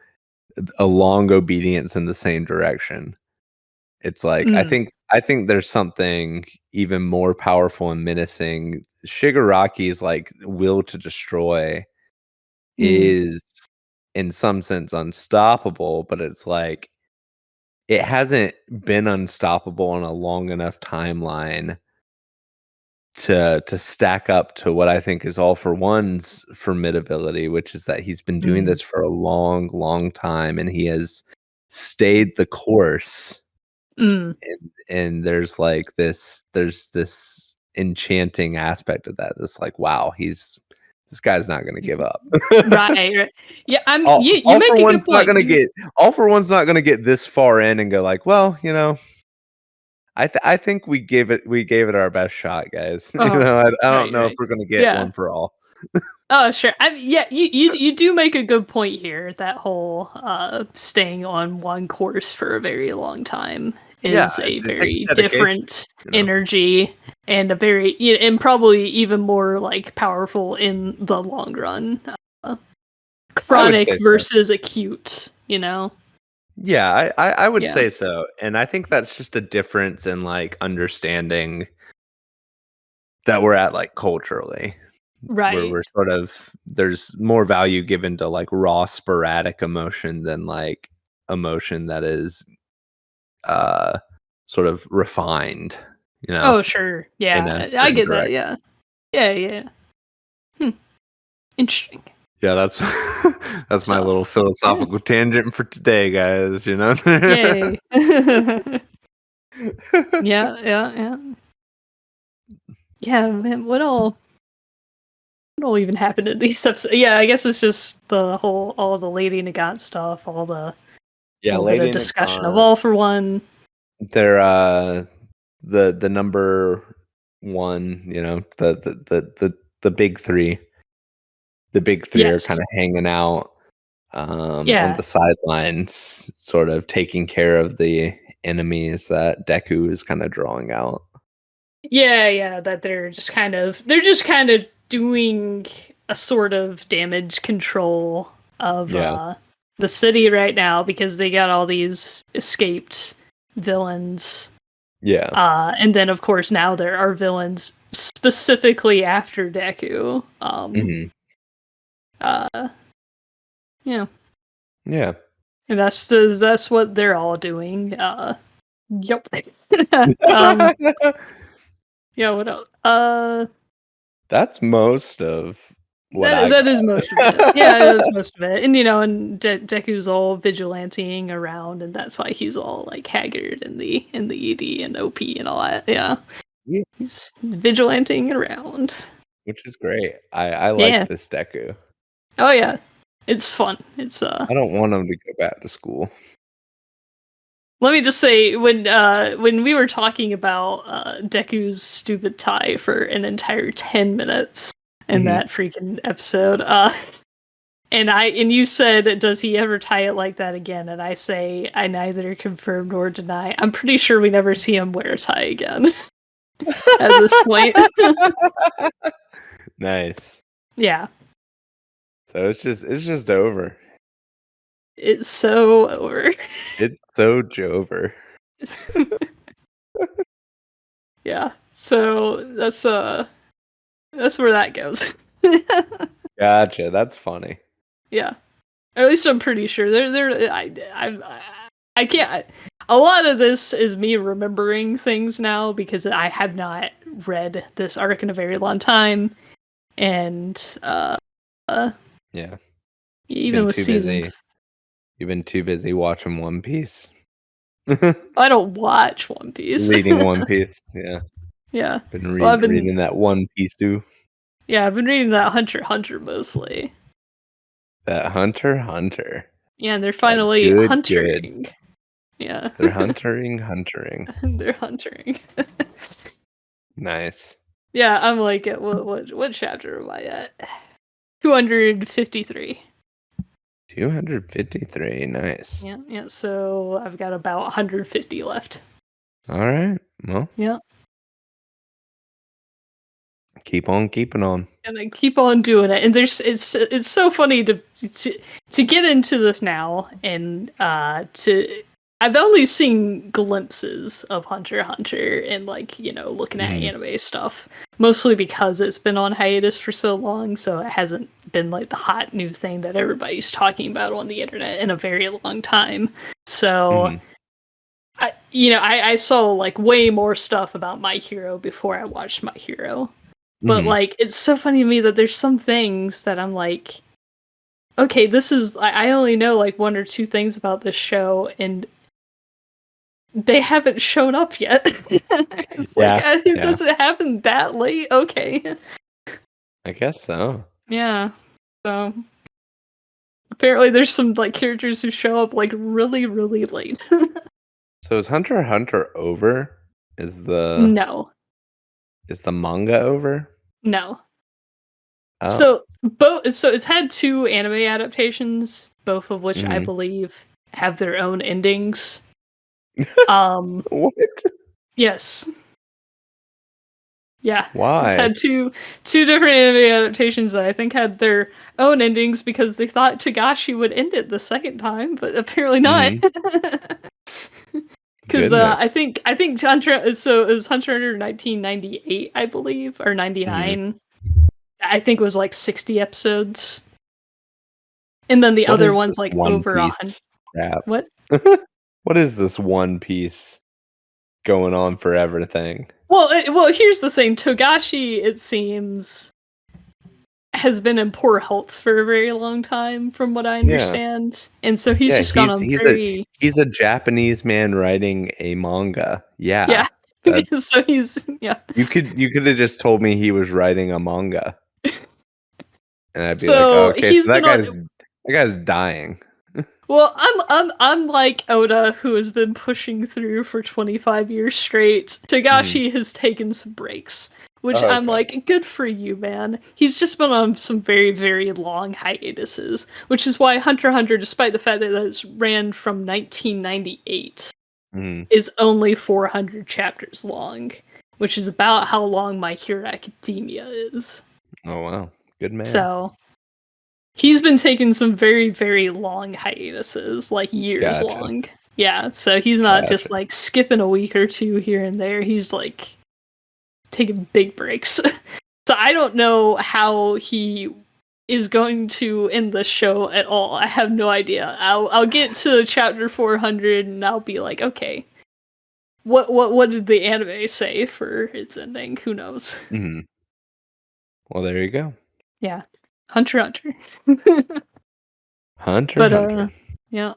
a long obedience in the same direction. It's like, I Mm. think I think there's something even more powerful and menacing. Shigaraki's, like, will to destroy Mm. is, in some sense, unstoppable, but it's like it hasn't been unstoppable on a long enough timeline to stack up to what I think is All For One's formidability, which is that he's been doing Mm. this for a long, long time, and he has stayed the course. Mm. And there's this enchanting aspect of that. This like, wow, this guy's not gonna give up. Right, right. Yeah, you All make For a good One's not point. gonna get All For One's not gonna get this far in and go like, well, I think we gave it our best shot, guys. Uh-huh. I don't Right, know if right. we're gonna get Yeah. one for all. Oh, sure. Yeah, you do make a good point here. That whole staying on one course for a very long time Yeah, is a it takes very dedication, different you know? energy and a very and probably even more like powerful in the long run. Uh, I would Chronic say so. versus acute, you know? Yeah, I would Yeah. say so, and I think that's just a difference in, like, understanding that we're at, like, culturally, where Right. we're sort of there's more value given to, like, raw sporadic emotion than, like, emotion that is, uh, sort of refined, Oh, sure. in Yeah. a I certain get that. direction. Yeah. Yeah, yeah. Hmm. Interesting. Yeah, that's that's my little Stuff. Yeah. philosophical tangent for today, guys, Yay. Yeah, yeah, yeah. Yeah, man, what all even happened in these episodes? Yeah, I guess it's just all the Lady Nagat stuff, all the Yeah, little bit of Lady discussion of Nagat, All For One. they're, the number 1, the big 3. The big 3 are Yes. kinda hanging out, on Yeah. the sidelines, sort of taking care of the enemies that Deku is kinda drawing out. Yeah, yeah, that they're just kind of doing a sort of damage control of Yeah, the city right now because they got all these escaped villains. yeah, And then of course now there are villains specifically after Deku. mhm, Uh yeah. yeah. And that's what they're all doing. Yep. um yeah, what else? That's most of what That I that is most of it. got. Yeah, that's most of it. And and Deku's all vigilanteing around, and that's why he's all like haggard in the ED and OP and all that. Yeah, Yeah, he's vigilanteing around. which is great. I like Yeah. this Deku. Oh yeah, it's fun. It's I don't want him to go back to school. Let me just say when we were talking about Deku's stupid tie for an entire 10 minutes in Mhm. that freaking episode, and you said, does he ever tie it like that again? And I say, I neither confirm nor deny. I'm pretty sure we never see him wear a tie again at this point. Nice. Yeah, So it's just over. it's so over. It's so Jover. Yeah, so that's where that goes. Gotcha, that's funny. Yeah, or at least I'm pretty sure. I can't. A lot of this is me remembering things now because I have not read this arc in a very long time, and Yeah. You've even been with too season, busy. You've been too busy watching One Piece. I don't watch One Piece. Reading One Piece, yeah. Yeah, Been well, reading that One Piece too. I've been reading that Hunter x Hunter mostly. That Hunter x Hunter. Yeah, and they're That finally good. huntering. Yeah, They're huntering. they're huntering. Nice. Yeah, I'm like, at what chapter am I at? 253. 253, nice. Yeah, yeah. So I've got about 150 left. Alright, well, Yeah, keep on keeping on. and I keep on doing it. And it's so funny to get into this now and to I've only seen glimpses of Hunter x Hunter and like looking at Mhm, anime stuff, mostly because it's been on hiatus for so long, so it hasn't been like the hot new thing that everybody's talking about on the internet in a very long time. So mhm. I saw like way more stuff about My Hero before I watched My Hero. But Mhm. like, it's so funny to me that there's some things that I'm like, okay, this is I only know like one or two things about this show, and they haven't shown up yet. It's like, Yeah, it yeah. doesn't happen that late. Okay, I guess so. yeah. So apparently, there's some like characters who show up like really, really late. So is Hunter x Hunter over? Is the No, is the manga over? no. Oh. So both. So it's had two anime adaptations, both of which I Mhm. believe have their own endings. Um. What? Yes. Yeah, it's Why? had two different anime adaptations that I think had their own endings because they thought Togashi would end it the second time, but apparently not. Mhm. Because I Goodness. think Hunter so it was Hunter x Hunter 1998, I believe, or Mhm. 99. I think it was like 60 episodes, and then the What other is one's this like One over 100. Piece crap? What? What is this One Piece going on forever thing? Well, here's the thing. Togashi, it seems, has been in poor health for a very long time, from what I Yeah. understand, and so he's Yeah, just gone he's on he's a very he's a Japanese man writing a manga. yeah. Yeah. That So he's yeah. you could have just told me he was writing a manga, and I'd be like, "Oh, So okay, he's so been on. that guy's dying." Well, I'm unlike Oda, who has been pushing through for 25 years straight. Mhm. Togashi has taken some breaks, which Oh, I'm okay. like, good for you, man. He's just been on some very, very long hiatuses, which is why Hunter x Hunter, despite the fact that it's ran from 1998, Mhm. is only 400 chapters long, which is about how long My Hero Academia is. Oh, wow. Good man. So he's been taking some very, very long hiatuses, like years Gotcha, long. Yeah, so he's not gotcha. just like skipping a week or two here and there. He's like taking big breaks. So I don't know how he is going to end the show at all. I have no idea. I'll get to chapter 400 and I'll be like, okay, what did the anime say for its ending? Who knows? Mhm. Well, there you go. Yeah, Hunter x Hunter. Hunter x But Hunter. yeah.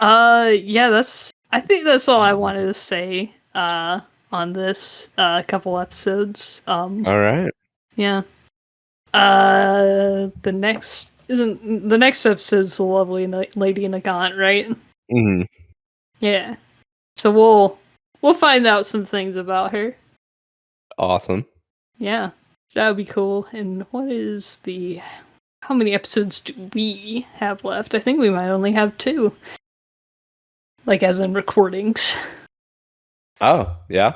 Yeah, I think that's all I wanted to say on this couple episodes. Alright. Yeah. The next episode's the lovely Lady Nagant, right? Mhm. Yeah. So we'll find out some things about her. Awesome. Yeah. That would be cool. And how many episodes do we have left? I think we might only have two. Like as in recordings. Oh, yeah?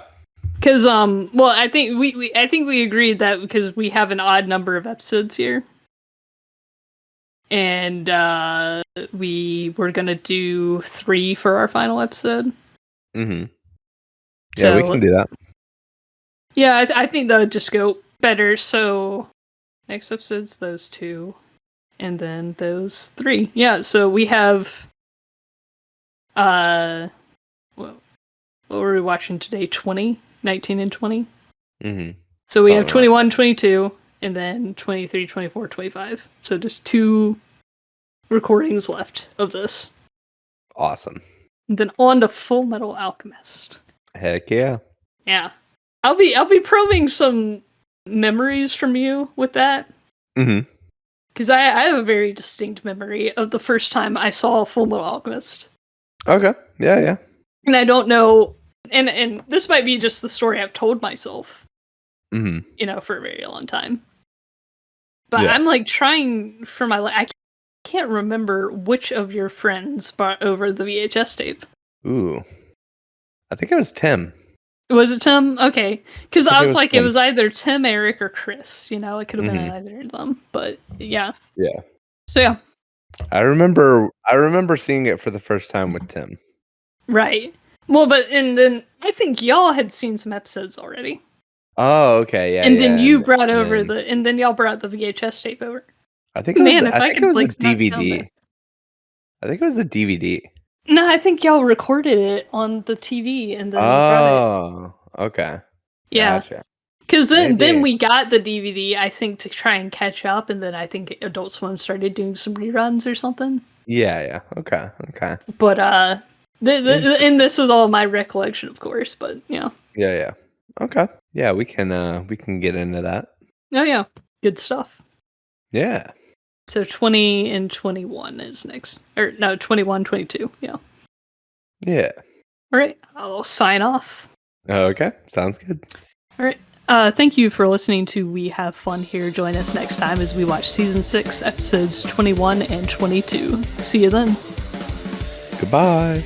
Because well, I think we agreed that because we have an odd number of episodes here, and we were gonna do 3 for our final episode. Mhm. Yeah, we So can do that. yeah, I think that would just go better. So next episode's those 2, and then those 3. Yeah, so we have uh, what were we watching today? 20, 19, and 20. Mhm. So we have Something like 21, 22, and then 23, 24, 25. So just 2 recordings left of this. awesome. And then on to Full Metal Alchemist. Heck yeah. Yeah. I'll be probing some memories from you with that. Mhm. Because I have a very distinct memory of the first time I saw Full Metal Alchemist. Okay. Yeah, yeah. And I don't know, and this might be just the story I've told myself, Mhm. for a very long time. But Yeah. I'm like trying for my life. I can't remember which of your friends brought over the VHS tape. Ooh. I think it was Tim. Was it Tim? Okay. I Because think I it was was like, it Tim. was either Tim, Eric, or Chris. It could have been Mhm. either of them. But yeah. Yeah. So yeah. I remember seeing it for the first time with Tim. Right. Well, but and then I think y'all had seen some episodes already. Oh, okay. Yeah, And then yeah. you brought And over then and then y'all brought the VHS tape over. I think it was Man, the if I I think it could was the like not sound bad. DVD. I think it was the DVD. No, I think y'all recorded it on the TV and then brought it. Oh, okay. Yeah. Gotcha. Because then Maybe. we got the DVD, I think, to try and catch up, and then I think Adult Swim started doing some reruns or something. Yeah, yeah. Okay, okay. But and Interesting. this is all my recollection, of course. But Yeah, yeah. Okay. Yeah, we can get into that. oh yeah, good stuff. Yeah. So 20 and 21 is next, or no, 21, 22. Yeah. All Yeah. right, I'll sign off. Okay, sounds good. All right. Thank you for listening to We Have Fun Here. Join us next time as we watch season 6, episodes 21 and 22. See you then. Goodbye.